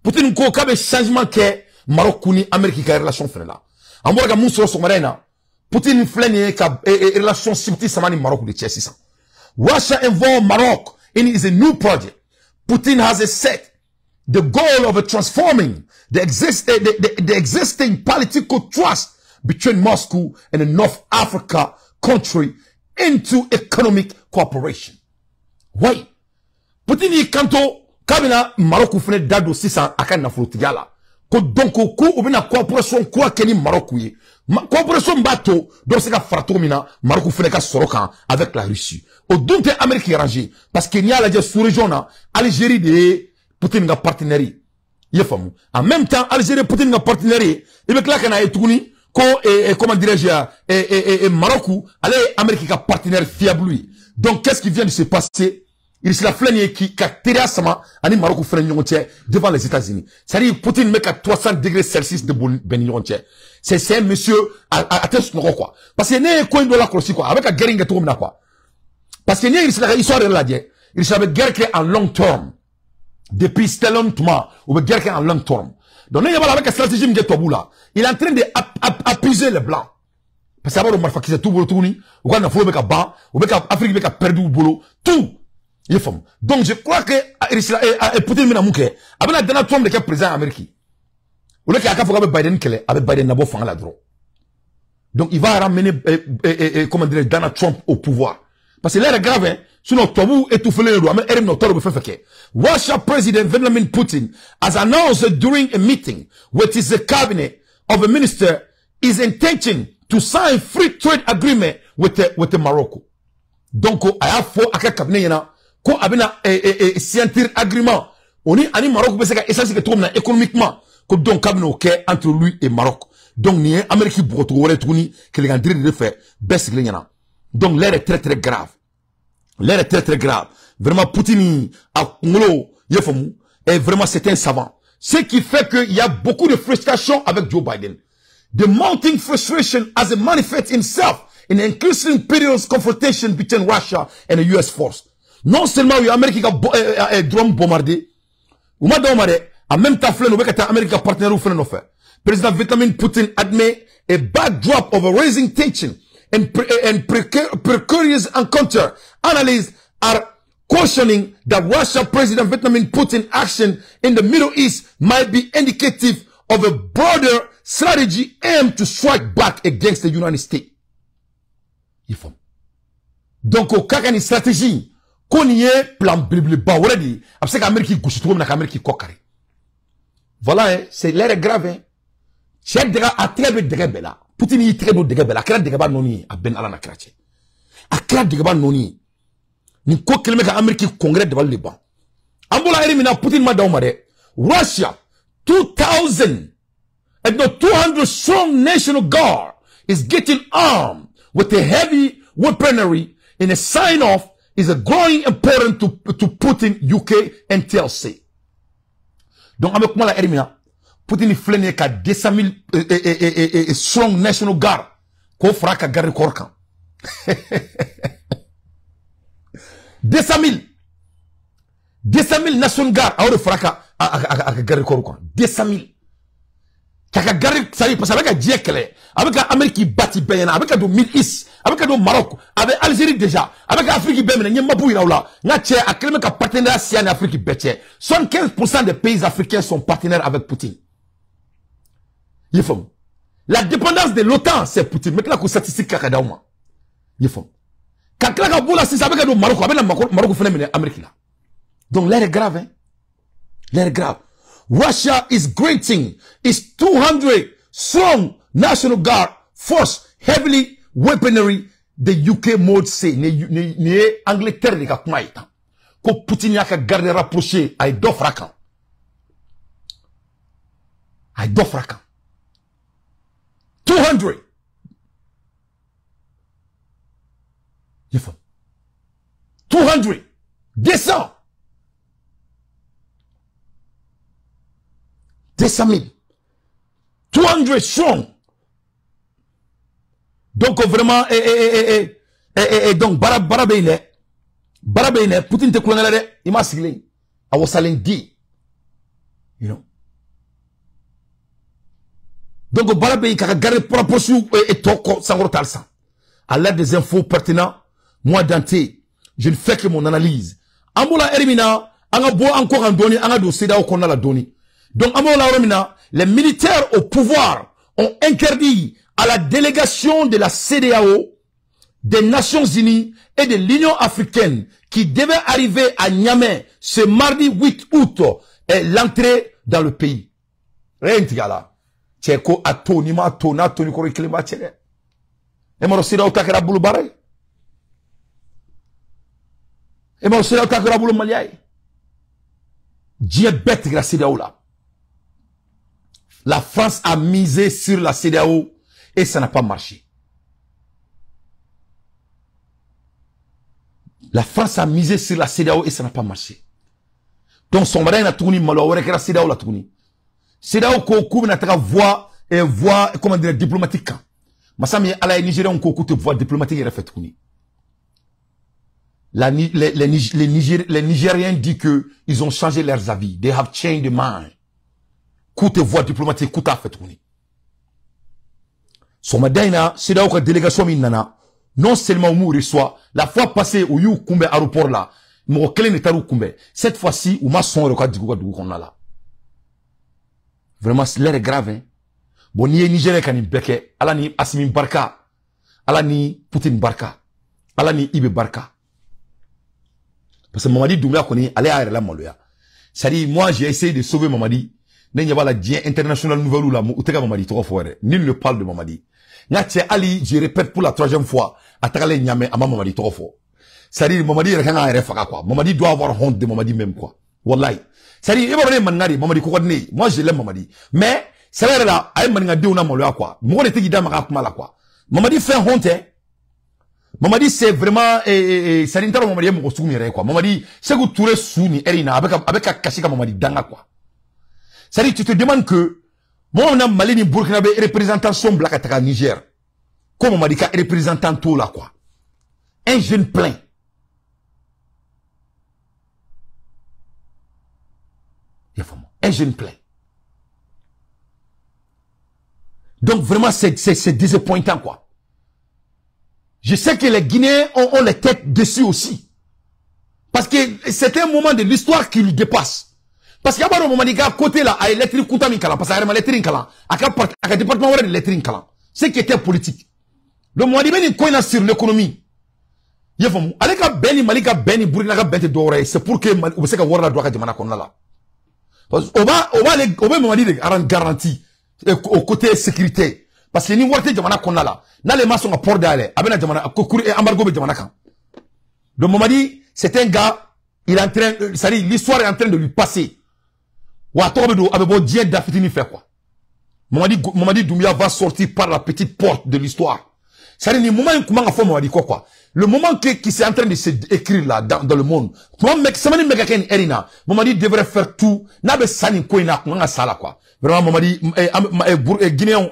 Poutine ko kabe changement ke Maroc ni Amérique ka relation fenla amora ga mun so marena Poutine flene ka relation simti samani Maroc de Chelsea Russia involved Maroc in is a new project. Putin has set the goal of transforming the existing political trust between Moscow and the North Africa country into economic cooperation. Why? Putin yi kanto kabina Maroc fene dado sisa akan na frutigala. Ko donc ko ubina cooperation ko keni Maroc yi. Coopération bateau donc c'est ka frato mina Maroc fene ka soroka avec la Russie. Au donc Amérique rangé parce qu'il y a la sous-région na Algérie de Poutine ga partenaire. Yefamu. En même temps Algérie Poutine ga partenaire. Il veut que là kana etuni ko comment dirais-je Maroc allez Amérique ga partenaire fiable lui. Donc qu'est-ce qui vient de se passer? Il se la flâne qui a sama ani Maroc frère devant les États-Unis. C'est-à-dire Poutine met à 300 degrés Celsius de Benignon. C'est un monsieur à tête quoi. Parce que n'est coin de la croix quoi avec la guerre qui tourne quoi. Parce que n'est il se la histoire de la guerre. Il se la guerre qui est en long terme. Depuis Stallone Touma ou guerre qui est en long terme. Donc n'est pas avec la stratégie qui est là. Il est en train de appuyer les blancs. Parce que d'abord on marque qui c'est tout boulot tout ni. Ou quand on faut mettre bas ou mettre Afrique mettre perdu boulot tout. Donc je crois que Poutine mina muke abena Donald Trump de président américain. Ou le qui a fait avec Biden kele avec Biden nabo fanga la droit. Donc il va ramener comment dire Donald Trump au pouvoir. Parce que l'air est grave hein, sinon tabou étouffer le droit mais erim no toro be fait. Russia President Vladimir Putin has announced during a meeting with his cabinet of a minister his intention to sign free trade agreement with the Morocco. Donc aya fo aka cabinet yana ko abina signer agreement oni ani Maroc be se ka essence que tourne économiquement ko donc kabino ke entre lui et Maroc donc ni Amérique boto wala tuni que les gandri de fait bes glenyana donc l'air est très très grave vraiment Poutine a ngolo yefamu et vraiment c'est un savant ce qui fait que il y a beaucoup de frustration avec Joe Biden. The mounting frustration as a manifest itself in increasing periods confrontation between Russia and the US force. Non seulement l'Amérique a drone bombardé, ou m'a demandé, en même temps, l'Amérique a partenaire ou fait nos faits. Président Vladimir Putin admet a backdrop of a rising tension and precarious encounter. Analysts are cautioning that Russia President Vladimir Putin's action in the Middle East might be indicative of a broader strategy aimed to strike back against the United States. Il faut. Donc, au cas d'une stratégie, qu'on y ait plan blibli already, après que l'Amérique gauche trouve l'Amérique kokari. Voilà, c'est l'air grave. Hein. Cheikh dega a très bien dega bela. Poutine y très bien dega bela. Akira dega ba noni a ben ala na krache. Akira dega ba noni. Ni ko kelme ka Amérique congrès devant le banc. Ambola elimina Poutine ma daumare. Russia 200 strong National Guard is getting armed with a heavy weaponry in a sign-off is a growing important to Putin, UK, and TLC. Donc, avec moi, la Erimina, Poutine flène qu'à 200 000 strong National Guard qu'on fera qu'à garder Korkan. 200 000 National Guard à fera qu'à garder Korkan. 200 000. Kaka gari sari parce avec un diècle avec l'Amérique bâti bien avec le Middle East avec le Maroc avec Algérie déjà avec l'Afrique bien mais n'y a pas bouillir là n'a tient à quel même partenaire si en Afrique bêtien 75% des pays africains sont partenaires avec Poutine. Il faut la dépendance de l'OTAN c'est Poutine maintenant que statistique kaka dauma il faut quand la boula c'est avec le Maroc avec le Maroc fait mener Amérique là donc l'air est grave hein l'air est grave. Russia is granting its 200 strong National Guard force heavily weaponry, the UK mode say, ne Angleterre de ka kuma ita. Ko Putin yaka garde rapproché ay do frakan. Ay do frakan. 200. Il faut. 200. Descend. 200 000. 200 strong. Donc, vraiment, donc, Barabéine, Poutine te connaît, il m'a siglé. I was selling D. You know. Donc, Barabéine, qui a gardé proportion et toko, sans retard ça. À l'aide des infos pertinentes, moi, Dante, je ne fais que mon analyse. Ambola Erimina, anga bo encore en donné, anga do seda qu'on a la donnée. Donc, les militaires au pouvoir ont interdit à la délégation de la CEDEAO, des Nations Unies et de l'Union africaine qui devait arriver à Niamey ce mardi 8 août l'entrée dans le pays. Rien de là. Tcheko atonima tona toni kori kilima tchele. Et mon CEDEAO takera boulou baray. Et mon CEDEAO takera boulou maliaï. Dieu bête la CEDEAO là. La France a misé sur la CEDEAO et ça n'a pas marché. La France a misé sur la CEDEAO et ça n'a pas marché. Donc son mari n'a tourné malo ouais que la CEDEAO la tourné. CEDEAO ko n'a pas voix comment dire diplomatique. Masami à la Nigeria on ko voix diplomatique et fait tourner. Les Nigériens disent que ils ont changé leurs avis. They have changed their mind. Côté voie diplomatique, côté fait tourner. Son madaina, c'est là où la délégation minana, non seulement où reçoit, la fois passée où you kumbe aéroport là, mon kelen est à kumbe. Cette fois-ci, où ma son record du qu'on a là. Vraiment, l'air est grave, hein. Bon, ni Nigeria kan beke, ala ni Assimi Barka, ala ni Poutine Barka, ala ni Ibe Barka. Parce que Mamadi Doumbia connaît, allez à la maloya. C'est-à-dire, moi, j'ai essayé de sauver Mamadi. N'y a pas la Dien international nouvelle ou la Outega Mamadi, trop fort. Nul ne parle de Mamadi. N'y Ali, je répète pour la 3e fois, à Tagale Niamey, à Mamadi, trop fort. C'est-à-dire, Mamadi, il y a un RFA, quoi. Mamadi doit avoir honte de Mamadi même, quoi. Wallahi. C'est-à-dire, il va y Manari, Mamadi, moi, je l'aime Mamadi. Mais, c'est vrai, là, aïe, Maningadi, on a mon quoi. Moi, on était guidé à Marakmala, quoi. Mamadi fait honte, hein. Mamadi, c'est vraiment, ça n'intéresse Mamadi, mon souvenir, quoi. Mamadi, c'est que tout le souni, Erina, avec un cachet comme Mamadi, danga, quoi. C'est-à-dire, tu te demandes que, moi, on a Malini Burkinabé, représentation black à Niger. Comme on m'a dit, représentant tout là, quoi. Un jeune plein. Un jeune plein. Donc, vraiment, c'est désappointant, quoi. Je sais que les Guinéens ont les têtes dessus aussi. Parce que c'était un moment de l'histoire qui lui dépasse. Parce qu'il y a un moment à côté là, à l'électrique Koutami Kalan, parce qu'il y a l'électrique Kalan, à un département de l'électrique Kalan. C'est qui était politique. Le moment de Koina sur l'économie. Il y a un Aleka Beni, Malika Beni, Burinaga Bente Dore, c'est pour que vous savez que Warla doit être là. Parce qu'on va moment dire garantie au côté sécurité. Parce que ni Warté Jamana Kona là. Là, les maçons à Port d'Ale, Abena Jamana, Kokuri et Ambargo Jamana. Le moment dit, c'est un gars, il est en train, ça dit, l'histoire est en train de lui passer. Mamadi Doumbia va sortir par la petite porte de l'histoire. Ça dit, le moment où le moment qui s'est en train de s'écrire là, dans le monde. Mamadi devrait faire tout. N'abe sani koina, on a ça là, quoi. Vraiment, Mamadi, Guinéen,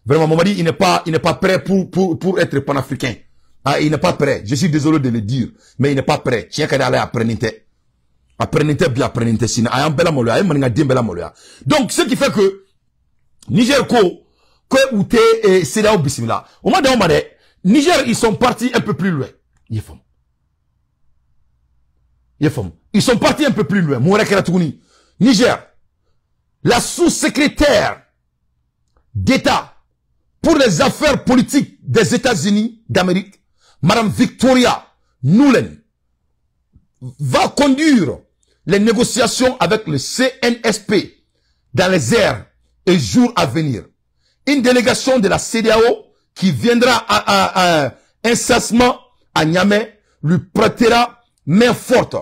vraiment, Mamadi, il n'est pas prêt pour être panafricain. Ah, il n'est pas prêt. Je suis désolé de le dire. Mais il n'est pas prêt. Tiens, qu'il allait apprendre. Donc, ce qui fait que Niger c'est là au bismillah. Au moment où Niger, ils sont partis un peu plus loin. Ils sont partis un peu plus loin. Niger, la sous-secrétaire d'État pour les affaires politiques des États-Unis d'Amérique, Madame Victoria Nuland, va conduire les négociations avec le CNSP dans les heures et jours à venir. Une délégation de la CEDEAO qui viendra incessamment à Niamey lui prêtera main forte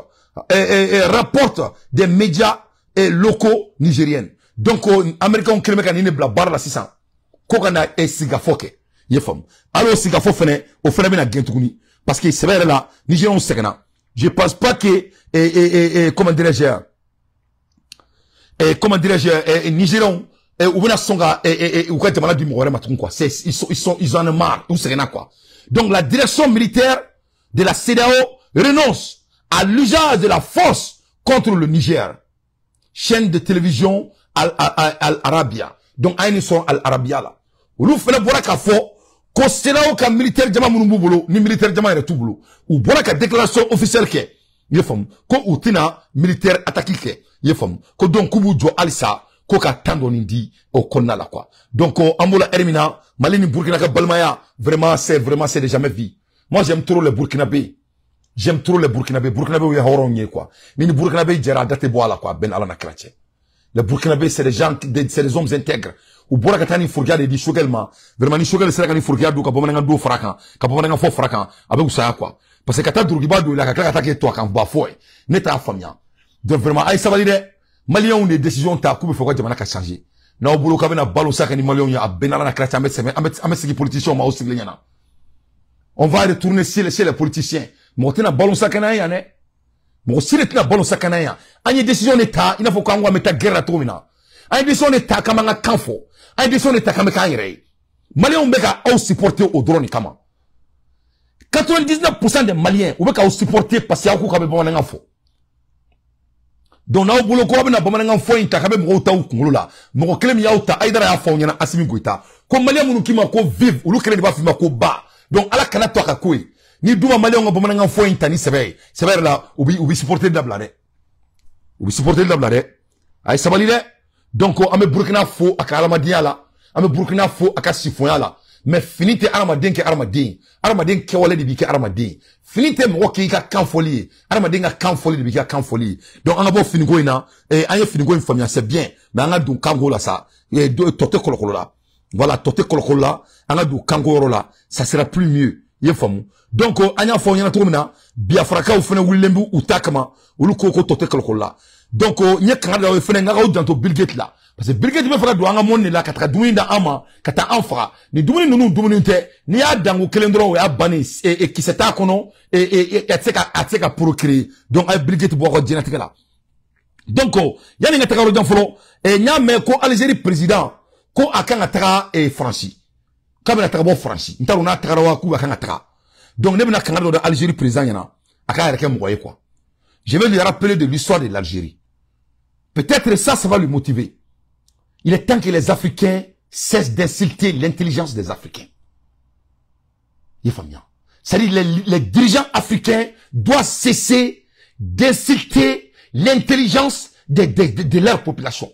et rapporte des médias locaux nigériens. Donc, Américains ont créé un blabar la 600. Kokana et Sigafoke. Alors, Sigafoke au phénomène Gentuguni. Parce que c'est vrai là, Nigériens ont je pense pas que, comment dirais-je, Nigériens, ils en ont marre, quoi. Donc la direction militaire de la CEDEAO renonce à l'usage de la force contre le Niger. Chaîne de télévision Al-Arabia. Donc, ils sont Al-Arabia là. Ou fait le bouraka fort, qu'on CEDEAO ka militaire jama mounouboulo, ni militaire jama yere tout boulot. Ou bouraka déclaration officielle ke. Yefom. Ko outina militaire attaqué ke. Yefom. Ko donc kubu jo alisa. Ko ka tandonindi au konna la quoi. Donc, Ambola Hermina, Malini Burkina Balmaya, vraiment, c'est de jamais vu. Moi, j'aime trop les Burkinabés. J'aime trop les Burkinabés. Burkinabés, oui, horonnier, quoi. Mais les Burkinabés, Djera, date bois là, quoi, ben alana kratche. Les Burkinabés, c'est des gens, c'est des hommes intègres. Ou Borakatani Fourgade dit Chogelma. Vraiment, ni Chogel, c'est la Fourgade, Kapomananga do Frakan, Kapomananga fo Frakan, avec ça, quoi. Parce que Kata Durgibado, la Kaka attaqué toi, quand Bafoy, neta famia. Donc vraiment, aïe, ça va dire, Maliens ont des décisions, t'as coupé, faut que Jamana ka changer. Na au boulot, kabena ballon sac, ni Maliens, ya benala na kratche, amet politiciens, ma aussi gléniana. On va retourner chez les politiciens. Montena ballon sac, ne? Bon, si les ballon sac, une décision d'État, il faut qu'on va mettre guerre à tout, mina. Une décision d'État, comme un canfo. Une décision d'État, comme un caniré. Maliens ont beka au supporter au drone, kama. 99% des Maliens, ont beka au supporter parce qu'il y a beaucoup de bon info. Donc, na au boulot, quoi, na bon info, il t'a quand même rota ou kungula. Mon clé miauta, aïdara ya fon, yana asimi guita. Comme Maliens mounukima ko vive, ou le clé de bafima ko ba. Donc, à la canata kakoué. Ni douma Maliens ont bon info, il t'a ni sévère. Sévère là, ou supporter de la blade. Ou supporter de la blade. Aïe, ça va lire. Donc, on a Burkina faux à Kalamadien là. On a Burkina faux à Kassifoya là. Mais finite Aramadien qui Aramadien. Aramadien qui walé de biki Aramadien. Finite mwoki ka kanfoli. Aramadien ka kanfoli de biki kanfoli. Donc, on a beau finigo ina. Et on a finigo une famille, c'est bien. Mais on a donc kango là ça. Et tote kolokolo là. Voilà, tote kolokolo là. On a donc kango là. Ça sera plus mieux. Yefamou. Donc, on a fait un tourna. Biafraka ou fene Willembu ou Takama. Ou le koko tote kolokolo là. Donc, il y a quand même fait un gars dans Bill Gates là. Parce que Bill Gates me fera douanga mon là, kata douini da ama, kata enfra. Ni douini nous douini te, ni a dango kelendro ya bani, et qui s'est kono, et atseka pour créer. Donc, Bill Gates boire génétique là. Donc, il y a une attaque dans folo, et n'y a mais ko Algérie président, ko akan ataka et Franchi. Comme la trabo Franchi. N'ta on a ataka ku akan ataka. Donc, ne bena kangado de Algérie président yana, akan avec un quoi. Je vais lui rappeler de l'histoire de l'Algérie. Peut-être ça va lui motiver. Il est temps que les Africains cessent d'insulter l'intelligence des Africains. C'est-à-dire les dirigeants africains doivent cesser d'insulter l'intelligence de leur population.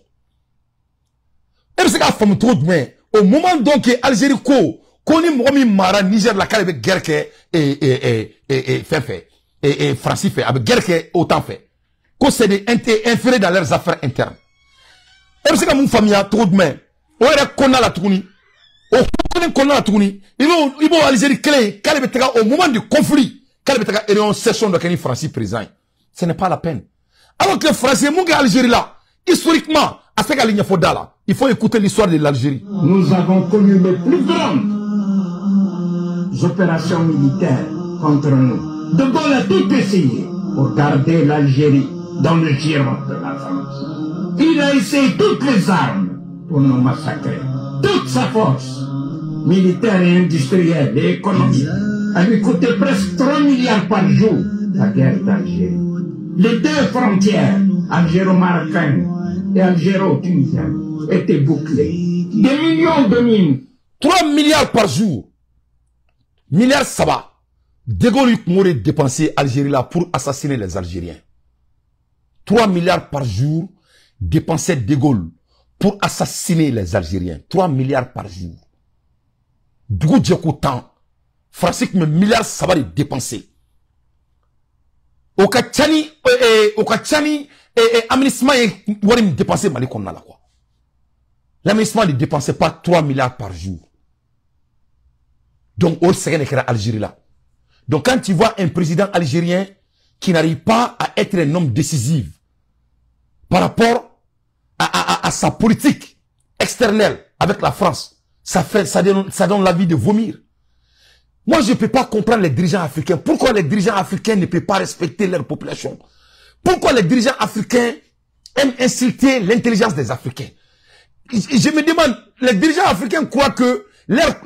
Et c'est qu'à femme trop de au moment donc que Algérie qu'on est mara Niger la carrière avec guerre et France fait avec guerre autant fait que c'est des inférés dans leurs affaires internes. Et c'est comme une famille trop de main. On est qu'on a la tournie. Qu'on a la tournie. Il va Algérie clé au moment du conflit. Et en session de Kenny Francis présent. Ce n'est pas la peine. Alors que les Français, mon gars Algérie là, historiquement, à ce qu'il il faut écouter l'histoire de l'Algérie. Nous avons connu les plus grandes opérations militaires contre nous. De Gaulle a tout essayé pour garder l'Algérie dans le giron de la France. Il a essayé toutes les armes pour nous massacrer. Toute sa force, militaire et industrielle et économique, a lui coûté presque 3 milliards par jour, la guerre d'Algérie. Les deux frontières, algéro-marocaine et algéro-tunisienne, étaient bouclées. Des millions de mines. 3 milliards par jour. Milliards ça va. De Gaulle m'aurait dépensé Algérie là pour assassiner les Algériens. 3 milliards par jour dépensait De Gaulle pour assassiner les Algériens. 3 milliards par jour. Du coup, j'ai autant. Français que milliards ça va les dépenser. Au Kachani, aménagement et Warim dépenser Mali qu'on a là quoi. L'aménagement ne dépensait pas 3 milliards par jour. Donc, au Sénégal Algérie là. Donc, quand tu vois un président algérien qui n'arrive pas à être un homme décisif par rapport à sa politique externe avec la France, ça donne l'envie de vomir. Moi, je ne peux pas comprendre les dirigeants africains. Pourquoi les dirigeants africains ne peuvent pas respecter leur population? Pourquoi les dirigeants africains aiment insulter l'intelligence des Africains? Je me demande, les dirigeants africains croient que leur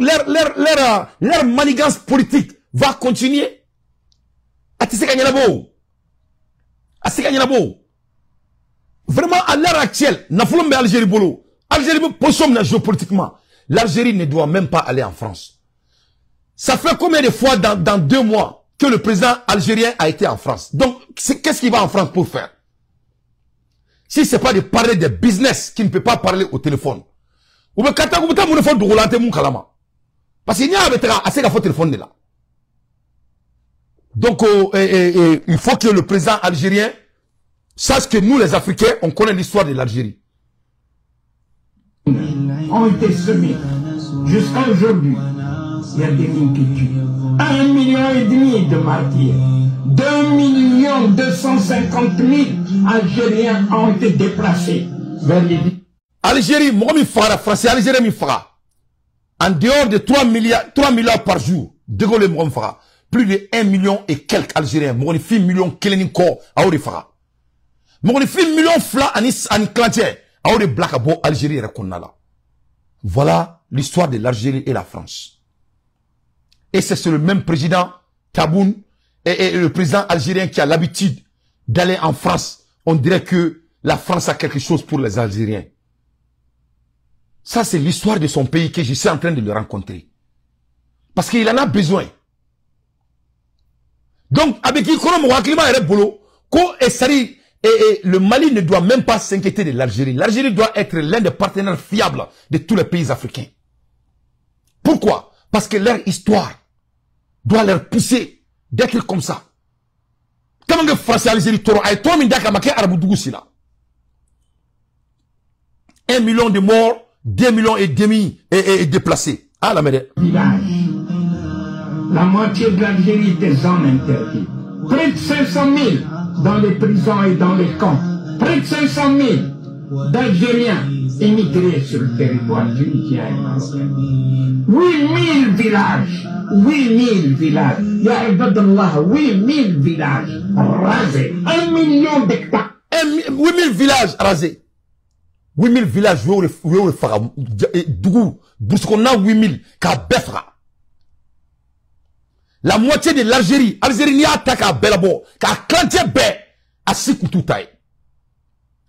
manigance politique va continuer. Vraiment, à l'heure actuelle, Algérie positionne géopolitiquement. L'Algérie ne doit même pas aller en France. Ça fait combien de fois dans 2 mois que le président algérien a été en France? Donc, qu'est-ce qu'il va en France pour faire? Si c'est pas de parler de business, qui ne peut pas parler au téléphone. Ou bien, quand vous avez un de roulanter mon kalama. Parce qu'il y a assez de téléphone là. Donc, il faut que le président algérien sache que nous, les Africains, on connaît l'histoire de l'Algérie. Ont été semés jusqu'à aujourd'hui. Il y a des lignes qui tuent. 1,5 million de martyrs. 2 250 000 Algériens ont été déplacés vers les villes. Algérie, moi, mi fara, français, Algérie, mi fara. En dehors de 3 milliards par jour, De Gaulle, moi, mi fara. Plus de 1 million et quelques Algériens. Moi, mi fi million keleni ko, a ori fara. Moi, mi fi million fla, ani clantier, a ori black abo Algérie, rekonala. Voilà l'histoire de l'Algérie et la France. Et c'est le même président, Taboun, et le président algérien qui a l'habitude d'aller en France. On dirait que la France a quelque chose pour les Algériens. Ça, c'est l'histoire de son pays que je suis en train de le rencontrer. Parce qu'il en a besoin. Donc, avec le Mali ne doit même pas s'inquiéter de l'Algérie. L'Algérie doit être l'un des partenaires fiables de tous les pays africains. Pourquoi? Parce que leur histoire doit leur pousser d'être comme ça. Comment que France et Algérie, 1 million de morts, 2,5 millions et déplacés. Ah, la merde. La moitié de l'Algérie était zone interdite. Près de 500 000 dans les prisons et dans les camps. Près de 500 000 d'Algériens émigrés sur le territoire tunisien et marocain. 8 000 villages. 8 000 villages. Ya Ibadallah, 8 000 villages rasés. 1 million d'hectares. 8 000 villages rasés. 8 000 villages, vous faire Dougou, Bouskona 8 000, ka Befra. La moitié de l'Algérie, Algérie n'y a attaqué à Belabo, ka Klantier Bé, à Sikoutoutaï.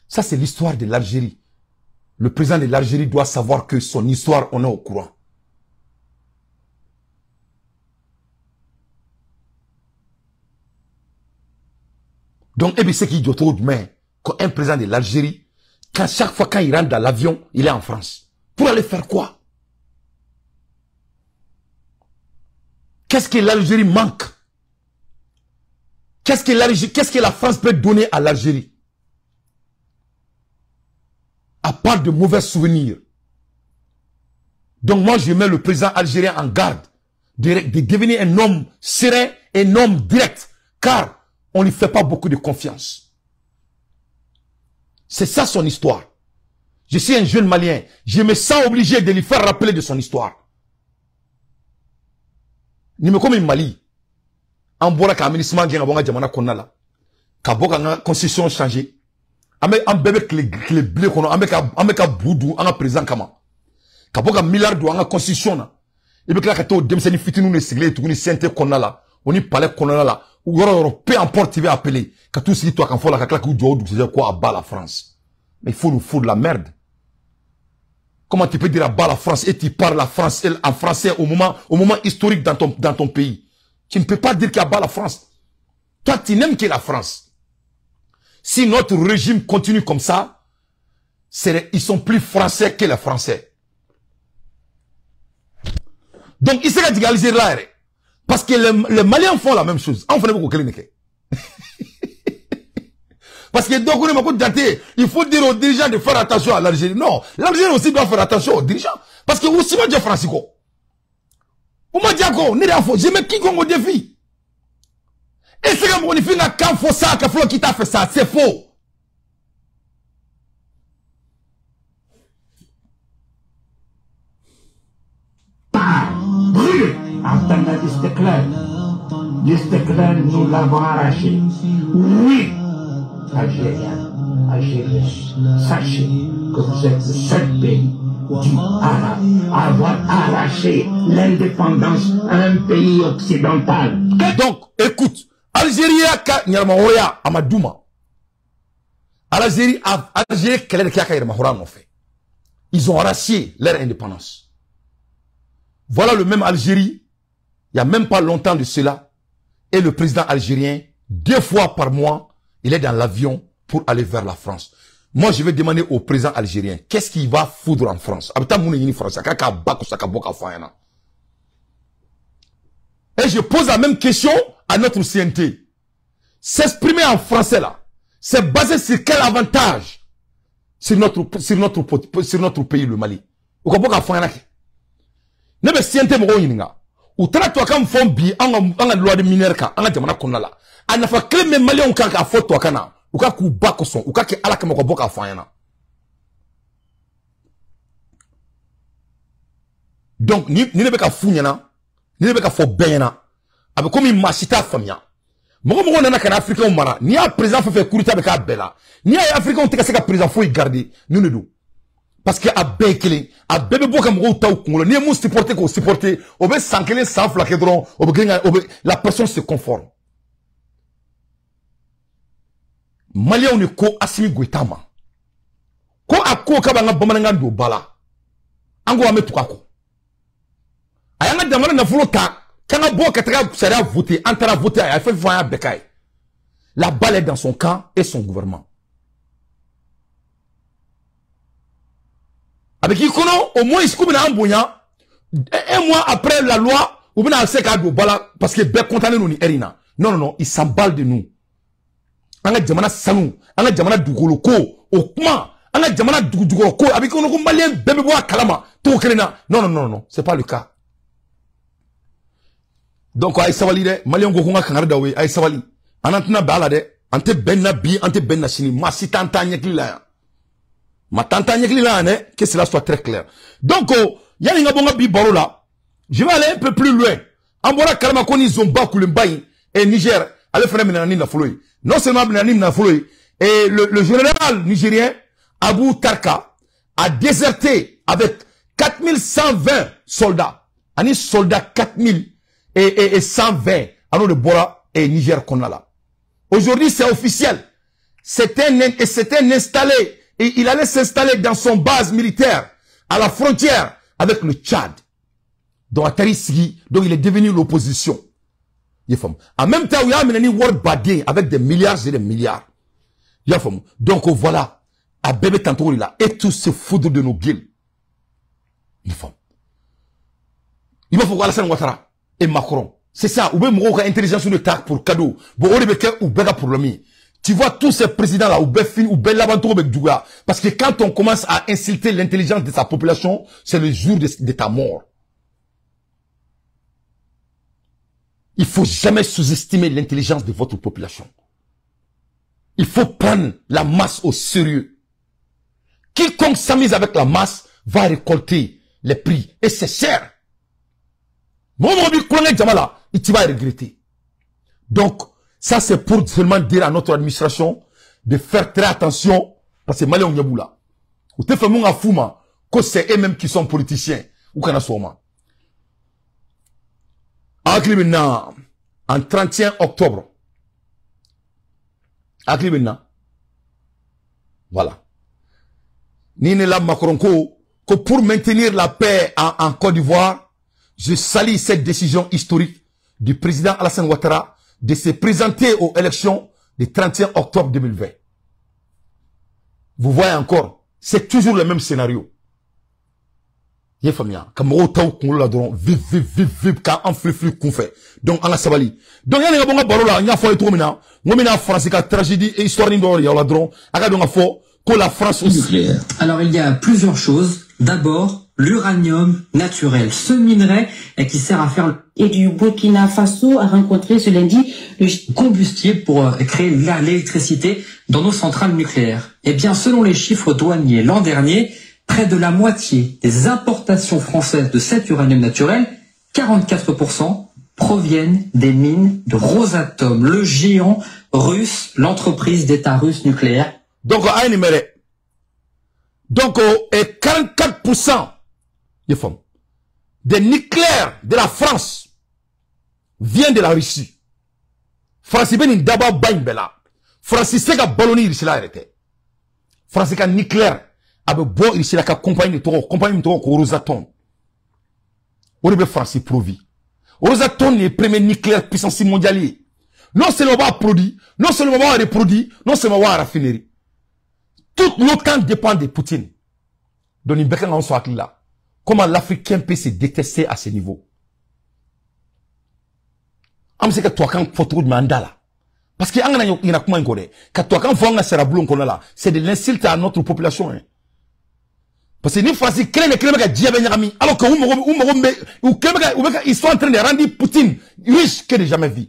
Ça, c'est l'histoire de l'Algérie. Le président de l'Algérie doit savoir que son histoire, on est au courant. Donc, et c'est qui dit autour demain, qu'un président de l'Algérie, chaque fois quand il rentre dans l'avion, il est en France. Pour aller faire quoi? Qu'est-ce que l'Algérie manque? Qu'est-ce que la France peut donner à l'Algérie? À part de mauvais souvenirs. Donc moi, je mets le président algérien en garde de devenir un homme serein, un homme direct, car on ne lui fait pas beaucoup de confiance. C'est ça son histoire. Je suis un jeune Malien. Je me sens obligé de lui faire rappeler de son histoire. Ni me comme Mali. En boira ka ministre qui a bonga jamana konala. Ka boka nga constitution changé. En bébé clé blé kono ameka boudou en président kama. Ka boka milliard do en constitution na. Et bien ka to demseni fitinu ne sigle tout ni sente konala. Oni palais konala la. Ou peu importe tu vas appeler. Ka tout si toi quand faut la ka claque ou do c'est quoi à bas la France. Mais il faut nous foutre de la merde. Comment tu peux dire à bas la France et tu parles la France en français au moment historique dans ton pays? Tu ne peux pas dire qu'il y a bas la France. Toi, tu n'aimes que la France. Si notre régime continue comme ça, ils sont plus français que les Français. Donc, il s'est dit là, parce que les Maliens font la même chose. On fait beaucoup de parce que donc, il faut dire aux dirigeants de faire attention à l'Algérie. Non, l'Algérie aussi doit faire attention aux dirigeants. Parce que aussi, moi, je suis Francisco. Je mets quiconque au défi. Et c'est comme on dit quand faut ça, quand qui t'a fait ça, c'est faux. Entendez l'Istiklal, nous l'avons arraché. Oui, Algériens, sachez que vous êtes le seul pays du Arab à avoir arraché l'indépendance à un pays occidental. Donc, écoute, Algérie a Nyaramahoya Amadouma. Algérie, ils ont arraché leur indépendance. Voilà le même Algérie, il n'y a même pas longtemps de cela, et le président algérien, 2 fois par mois, il est dans l'avion pour aller vers la France. Moi, je vais demander au président algérien, qu'est-ce qu'il va foutre en France? Et je pose la même question à notre CNT. S'exprimer en français là, c'est basé sur quel avantage sur notre pays, le Mali? Nebe CNT mo yinga. Ou tra to kam fon bi anga loi de minerka anga jamana konala. Ana fa kleme Malien ka ka photo kana. Ou ka ku bakoson, ou ka ke alaka mako boka fanyana. Donc ni nebe ka funyana, ni nebe ka fo benyana. Abe komi machita famia. Mogo nana kana africain mara. Ni a président fait coup d'état be ka bela. Ni a africain on te ka se ka président faut y garder. Nous ne do. Parce que à Bekele, à Bébé Boka Mou Taou Kongolo, ni mou supporter qu'on supporter, on veut s'enquêter sans flaquer dron, la personne se conforme. Malien on est ko Assimi Goïtama. Ko a ko kabanga bomananga do bala. Ango ame tukako. Ayanga damana na volota, kana bo kataka sera voter, antara voter, a fait voyer Bekay. La balle est dans son camp et son gouvernement. Avec Ikono, au moins, il se coupe dans un bouillant. 1 mois après la loi, ou bien à sec à Bala, parce que Bek contané nous ni Erina. Non, il s'emballe de nous. Anga Djamana Sanou, Anga Djamana Dougoloko, Okma, Anga Djamana Dougoloko, avec on malien, bébé bois Kalama, Tokrena. Non, c'est pas le cas. Donc, Aïe Savali, Malien Gokonga Kangardawe, Aïe Savali, Anantna Balade, Ante Benna Bi, Ante Benna Sini, Masitanta Nyekila. Ma tante que cela soit très clair. Donc, il y a une bonne bibaro là. Je vais aller un peu plus loin. En voilà carrément qu'on y zomba Koulembaï et Niger. Allez faire Menani na Foloy. Non seulement Menani na Foloy. Et le général nigérien, Abou Tarka, a déserté avec 4120 soldats. Ani soldats 4120. Alors le Bora et Niger qu'on a là. Aujourd'hui, c'est officiel. C'était installé. Et il allait s'installer dans son base militaire à la frontière avec le Tchad. Donc Attari Sigui, donc il est devenu l'opposition. En même temps, il y a un world badin avec des milliards et des milliards. Donc voilà, à bébé tantôt là, et tout se foudre de nos gueules. Il va falloir Alassane Ouattara et Macron. C'est ça, ou même intelligence sur le tac pour cadeau. Bon, on est ou bega pour le Tu vois tous ces présidents là, ou Befin, ou Belabanto, avec Douga. Parce que quand on commence à insulter l'intelligence de sa population, c'est le jour de ta mort. Il faut jamais sous-estimer l'intelligence de votre population. Il faut prendre la masse au sérieux. Quiconque s'amuse avec la masse va récolter les prix. Et c'est cher. Mon tu vas regretter. Donc, ça c'est pour seulement dire à notre administration de faire très attention. Parce que Malé on yaboula. Ou te fait mon afouma. Que c'est eux-mêmes qui sont politiciens. Ou qu'on a souvent. En 31 octobre. Voilà. Nine la Macron que pour maintenir la paix en Côte d'Ivoire, je salue cette décision historique du président Alassane Ouattara de se présenter aux élections du 31 octobre 2020. Vous voyez encore, c'est toujours le même scénario. Il y a famille, comme on l'a dit, vive, quand on fait qu'on fait. Donc, on a sabali. Donc, il y a un bon là, il y a fait tout maintenant. On a France, la tragédie et histoire d'or, il y a la drone. On a fait que la France aussi. Alors, il y a plusieurs choses. D'abord, l'uranium naturel, ce minerai qui sert à faire et du Burkina Faso a rencontré ce lundi le combustible pour créer l'électricité dans nos centrales nucléaires. Eh bien, selon les chiffres douaniers l'an dernier, près de la moitié des importations françaises de cet uranium naturel, 44%, proviennent des mines de Rosatom, le géant russe, l'entreprise d'État russe nucléaire. Donc, et 44% des nucléaires de la France vient de la Russie. France ben d'abord baimbela. France c'est ka balloni ici là arrêté. France ka nucléaire abe bo ici là ka compagnie to Rosatom. On est France provi. Rosatom est premier nucléaire puissance mondiale. Non seulement va produit, non seulement va reproduire, non seulement va raffinerie. Tout l'OTAN dépend de Poutine. Donc, il faut soit là. Comment l'Africain peut se détester à ce niveau? C'est que toi, quand faut de mandala. Parce que, il y a comment il quand toi, quand faut là, c'est de l'insulte à notre population, hein. Parce que, nous, France, alors que, ils sont en train de rendre Poutine riche que de jamais vu.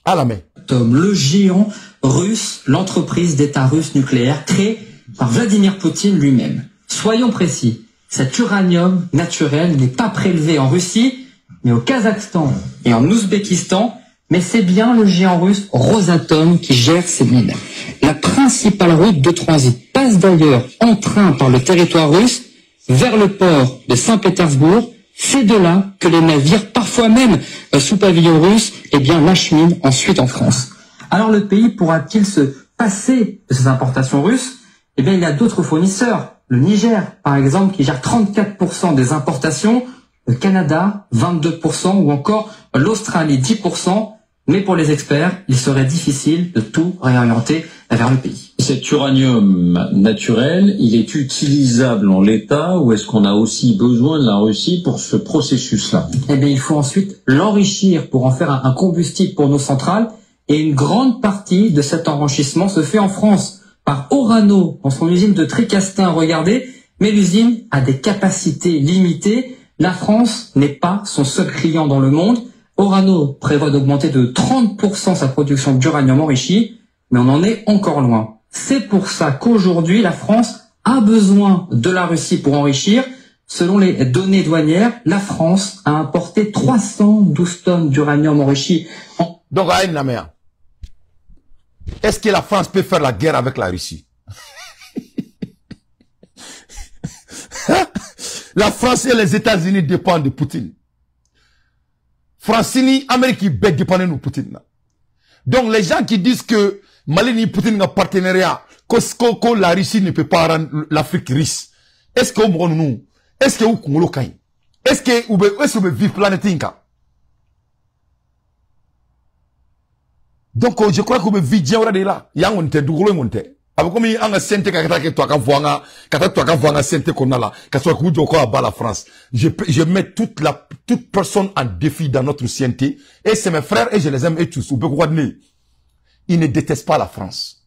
À la main. Le géant russe, l'entreprise d'État russe nucléaire créée par Vladimir Poutine lui-même. Soyons précis, cet uranium naturel n'est pas prélevé en Russie, mais au Kazakhstan et en Ouzbékistan, mais c'est bien le géant russe Rosatom qui gère ces mines. La principale route de transit passe d'ailleurs en train par le territoire russe vers le port de Saint-Pétersbourg. C'est de là que les navires, parfois même sous pavillon russe, eh bien, l'acheminent ensuite en France. Alors le pays pourra-t-il se passer de ces importations russes? Eh bien, il y a d'autres fournisseurs. Le Niger, par exemple, qui gère 34% des importations, le Canada, 22%, ou encore l'Australie, 10%. Mais pour les experts, il serait difficile de tout réorienter vers le pays. Cet uranium naturel, il est utilisable en l'état ou est-ce qu'on a aussi besoin de la Russie pour ce processus-là? Eh bien, il faut ensuite l'enrichir pour en faire un combustible pour nos centrales. Et une grande partie de cet enrichissement se fait en France par Orano, dans son usine de Tricastin. Regardez, mais l'usine a des capacités limitées. La France n'est pas son seul client dans le monde. Orano prévoit d'augmenter de 30% sa production d'uranium enrichi, mais on en est encore loin. C'est pour ça qu'aujourd'hui, la France a besoin de la Russie pour enrichir. Selon les données douanières, la France a importé 312 tonnes d'uranium enrichi. Donc, à la mer, est-ce que la France peut faire la guerre avec la Russie? La France et les États-Unis dépendent de Poutine. Francini, Amérique, bête dépendent de Poutine. Donc, les gens qui disent que Mali et Poutine ont un partenariat, que la Russie ne peut pas rendre l'Afrique riche. Est-ce que nous, est-ce que vous est-ce que vous vivez planète Inca? Donc, je crois que le vidéo est là. Il y a un monté, du gros monté. Avec comme il y a un sente que toi quand voit un sente qu'on a là, que soit que vous à bas la France. Je mets toute personne en défi dans notre CNT. Et c'est mes frères et je les aime et tous. Ils ne détestent pas la France.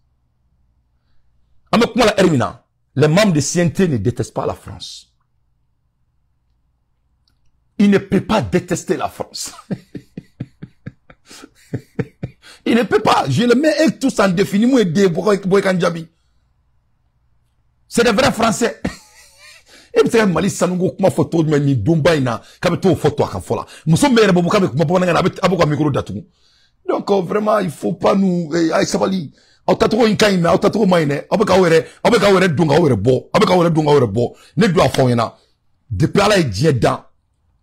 Avec moi la Hermina, les membres de CNT ne détestent pas la France. Ils ne peuvent pas détester la France. Il ne peut pas. Je le mets tous en défini. Moi, c'est des vrais Français. Et puis, Mali, ça nous a photo de Mani Dumbaina, comme tout photo à Kafola. Nous sommes meilleurs pour que micro d'atout. Donc, vraiment, il faut pas nous, Sabali. Au tatouo in kaime, au tatouo maine, abekawere dunga bo. Ne doit faire depuis là, il dit dans.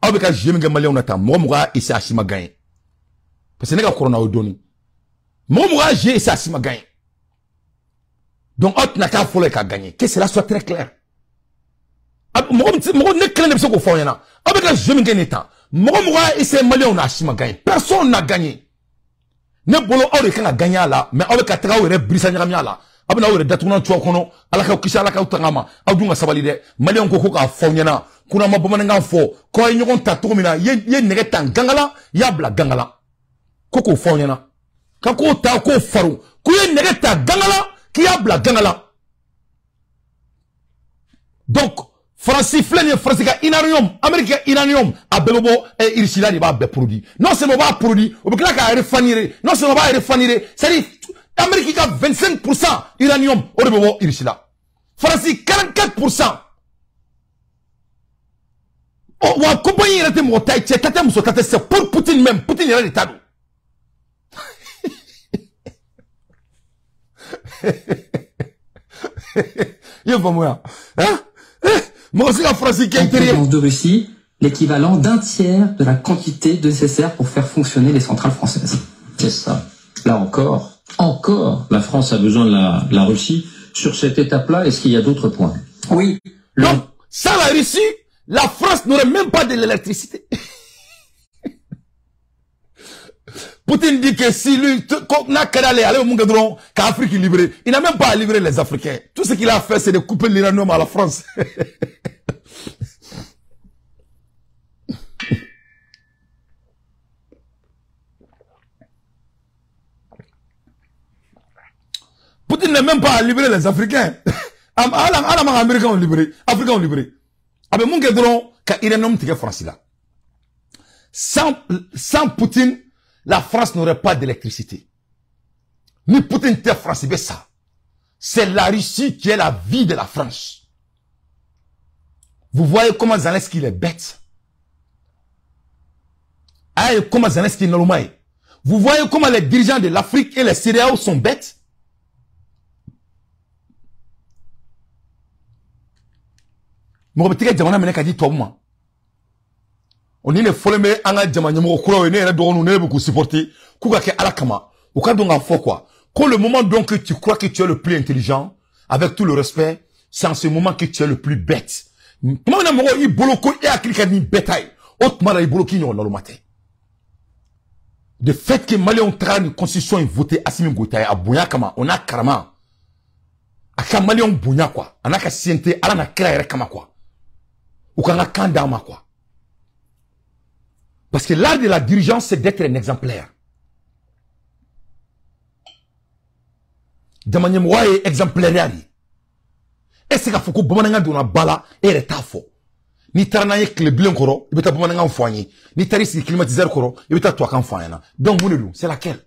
Abeka jemenge malien on attend. Moi, ici à Chima gagne. Parce que n'est pas corona au doni. Moi, j'ai ça, si ma gagne. Donc, autre n'a qu'à folle qu'à gagner. Que cela soit très clair. Moi, ne crains pas ce qu'on fait, y'en a. Avec un jeune gagne temps. Moi, et c'est malien, on a si ma gagne. Personne n'a gagné. Ne bolo, on est qu'à gagner là. Mais avec un travail, on est brisé, là. Abna, on est d'atournant, tu vois, qu'on a la kisha, la kautangama. Audunga sabalide. Malien, koko, à fond, y'en a. Kuna ma bomanga fo. Quand ils n'ont pas tourné, y'a negetan gangala, yabla gangala. Koko fond, y'en a. Kako ta ko faru kuye negeta gangala ki abla gangala. Donc France flène France ka inanium Amérique inanium abebo et irsila ni ba be produit non c'est pas produit au bikla ka refanire non c'est pas refanire c'est dire Amérique ka 25% uranium au bebo irsila France 44%. Oh wa compagnie rete mo tai tete mo tete c'est pour Poutine même Poutine il a l'état. Moi aussi, la France qui est intérieure de Russie, l'équivalent d'un tiers de la quantité nécessaire pour faire fonctionner les centrales françaises. C'est ça. Là encore, la France a besoin de la Russie. Sur cette étape-là, est-ce qu'il y a d'autres points? Oui. Donc, sans la Russie, la France n'aurait même pas de l'électricité. Poutine dit que si lui, n'a qu'à aller au Mungadron, qu'Afrique est livrée, il n'a même pas à livrer les Africains. Tout ce qu'il a fait, c'est de couper l'uranium à la France. Poutine n'a même pas à livrer les Africains. Américains ont livré, Africains ont livré. Avec Mungadron, quand l'uranium est France là. Sans Poutine, la France n'aurait pas d'électricité. Ni Poutine était France, c'est ça. C'est la Russie qui est la vie de la France. Vous voyez comment Zelensky il est bête. Comment Zelensky est normal. Vous voyez comment les dirigeants de l'Afrique et les céréales sont bêtes. Moi, je dit toi, moi. On est les folles anga jama nyamo kuro ne do ne beaucoup supporter kuka ke alakama ou ka donc faux quoi. Quand le moment donc que tu crois que tu es le plus intelligent avec tout le respect, c'est en ce moment que tu es le plus bête. Comment on a mo i boloko e aklika ni bétail. Autrement il boloki no le matin. De fait que Mali on tra une constitution et voter Assimi Goïta à Bouya kama on a karama. Aka Mali on Bouya quoi. On a ka siente ala na kra kama quoi. Ou kana kandama quoi. Parce que l'art de la dirigeance, c'est d'être un exemplaire. De manière moi exemplaire. Et c'est qu'il faut que Bomananga donna bala et retafo. Ni taranaye cléblen koro, il peut Bomananga enfoigné. Ni taris climatiseur koro, il peut toi qu'enfoigné. Donc, vous c'est laquelle?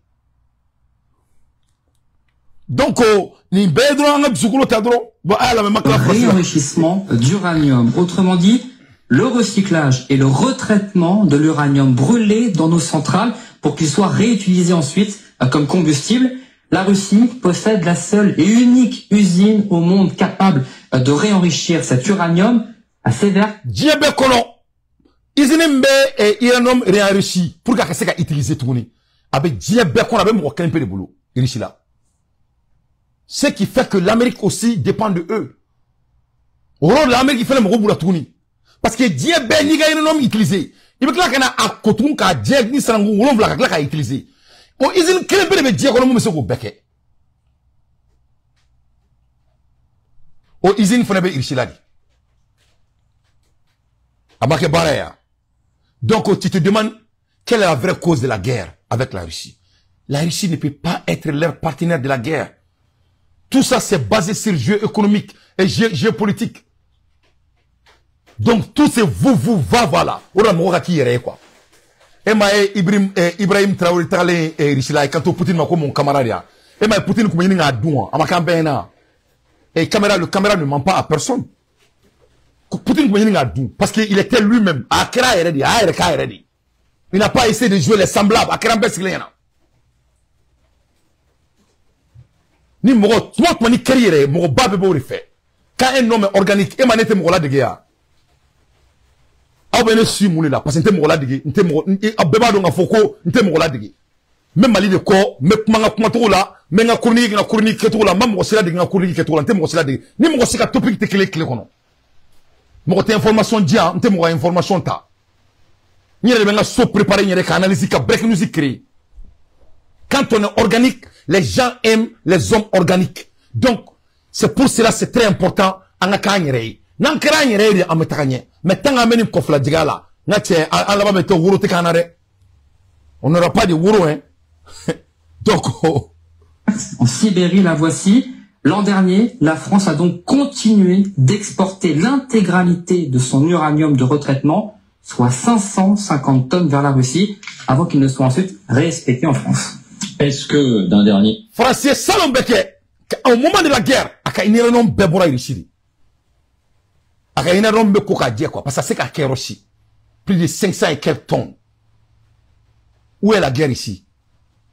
Donc, ni bedro anga bisukulo tadro, ba la même réenrichissement d'uranium. Autrement dit, le recyclage et le retraitement de l'uranium brûlé dans nos centrales pour qu'il soit réutilisé ensuite comme combustible. La Russie possède la seule et unique usine au monde capable de réenrichir cet uranium à sévère. Diable colon. Usine et uranium réenrichi pour qu'à ça utiliser tout le monde. Avec diable qu'on a même aucun peu de boulot. Ici là. Ce qui fait que l'Amérique aussi dépend de eux. Au rôle de l'Amérique, il fait le boulot à tout le monde. Parce que Dieu ben ni ga uranium utilisé. Il veut que là qu'on a à coton ka Dieu ni sangu on vla ka utiliser. o usine kelen bele be diɲɛ kɔnɔ mun bɛ se k'o bɛɛ kɛ o usine fana bɛ Russie la de a ma kɛ baara ye. Donc tu te demandes quelle est la vraie cause de la guerre avec la Russie. La Russie ne peut pas être leur partenaire de la guerre. Tout ça c'est basé sur le jeu économique et géopolitique. Donc tous ces vous va là. On a mon qui est quoi. Et ma Ibrahim Traoré Talé et Russie là quand Poutine m'a comme mon camarade. Et ma Poutine comme il a douan. À ma campagne et le caméra ne ment pas à personne. Poutine comme il a douan parce qu'il était lui-même à Kera Eredi, à Ereka Eredi. Il n'a pas essayé de jouer les semblables à Kera Bessilena. Ni mogo toi ni carrière mogo ba be bo fait. Quand un homme organique émané mogo la de guerre. Aw bene su muni la parce que mogo la de nte mogo abeba do nga foko nte mogo la de. Même mali de ko me kuma to la me nga chronique keto la mam mogo sila de nga chronique keto la nte mogo sila de ni mogo sika topic te clé kono. Mogo te information dia nte mogo information ta. Ni le nga so préparer ni ka analyse ka break news créer. Quand on est organique, les gens aiment les hommes organiques. Donc, c'est pour cela c'est très important. On n'aura pas de wouro, hein. Donc, en Sibérie, la voici. L'an dernier, la France a donc continué d'exporter l'intégralité de son uranium de retraitement, soit 550 tonnes vers la Russie, avant qu'il ne soit ensuite réexpédié en France. Est-ce que, d'un dernier... Français, Salombeke, au moment de la guerre, aka inaron bebora irisiri. Aka inaron beko ka dia quoi, parce que c'est qu'à Kérosi. Plus de 500 et quelques tonnes. Où est la guerre ici?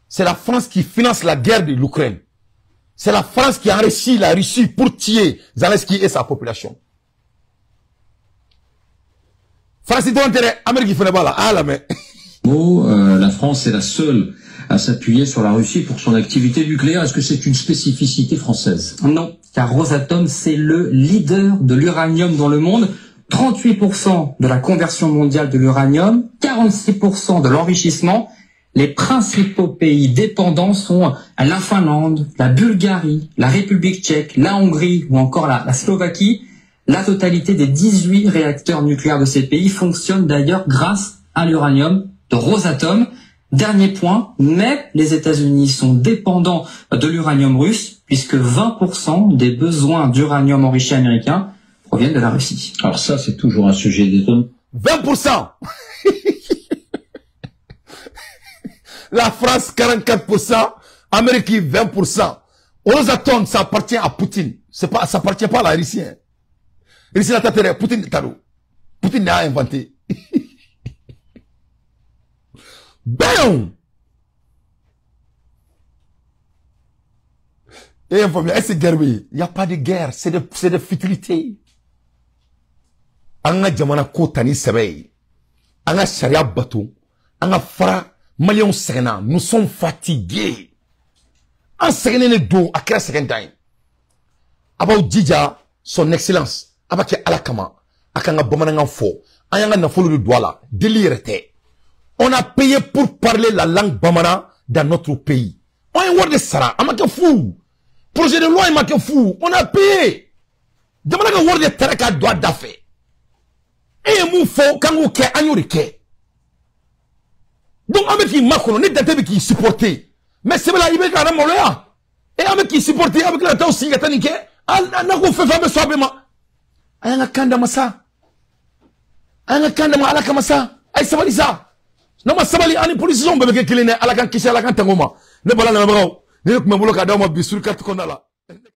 C'est la France qui finance la guerre de l'Ukraine. C'est la France qui enrichit la Russie pour tuer Zelensky et sa population. France, il doit intérêt, Amérique, il fait là, ah là, mais... La France est la seule à s'appuyer sur la Russie pour son activité nucléaire. Est-ce que c'est une spécificité française? Non, car Rosatom, c'est le leader de l'uranium dans le monde. 38% de la conversion mondiale de l'uranium, 46% de l'enrichissement. Les principaux pays dépendants sont la Finlande, la Bulgarie, la République tchèque, la Hongrie ou encore la Slovaquie. La totalité des 18 réacteurs nucléaires de ces pays fonctionnent d'ailleurs grâce à l'uranium de Rosatom. Dernier point, mais les États-Unis sont dépendants de l'uranium russe, puisque 20% des besoins d'uranium enrichi américain proviennent de la Russie. Alors ça, c'est toujours un sujet d'étonnement. 20%. La France, 44%. Amérique, 20%. Rosatom, ça appartient à Poutine. Ça appartient pas à la Russie. Hein. Russie, la tête, Poutine, Taro. Poutine l'a inventé. Bam! Et c'est guerre, oui. Il n'y a pas de guerre, c'est de futilité. Anga jamana ko tani sebe. Anga sharia bateau. Anga fara malion sena. Nous sommes fatigués. En sene ne do à quel second time. About Djidja, son excellence. Abaki alakama. Akanga bomananga fo. Ayanga na folo de douala. Délirete. On a payé pour parler la langue bamana dans notre pays. On est word de Sara. On a fou. Projet de loi, il m'a fou. On a payé. Demandez que word de Tereka doit d'affaires. Et mou faux, quand vous qu'est, agnurike. Donc, avec qui Macron, on est d'attendre qui supporter. Mais c'est là, il veut qu'on a mon léa. Et avec qui supporter, avec la taille aussi, il y a tanique. n'a ko fɛn fɛn bɛ sɔn a bɛɛ ma a y'an ka kan dama sa a y'an ka kan dama ala kama sa a ye sabali sa n'a ma sabali ani polisiyɛnw bɛɛ bɛ kɛ kelen dɛ ala k'an kisi ala k'an tanga o ma ne bala lamɛnbagaw ne tun bɛ n bolo k'a d'aw ma bi sur carte kɔnɔna la.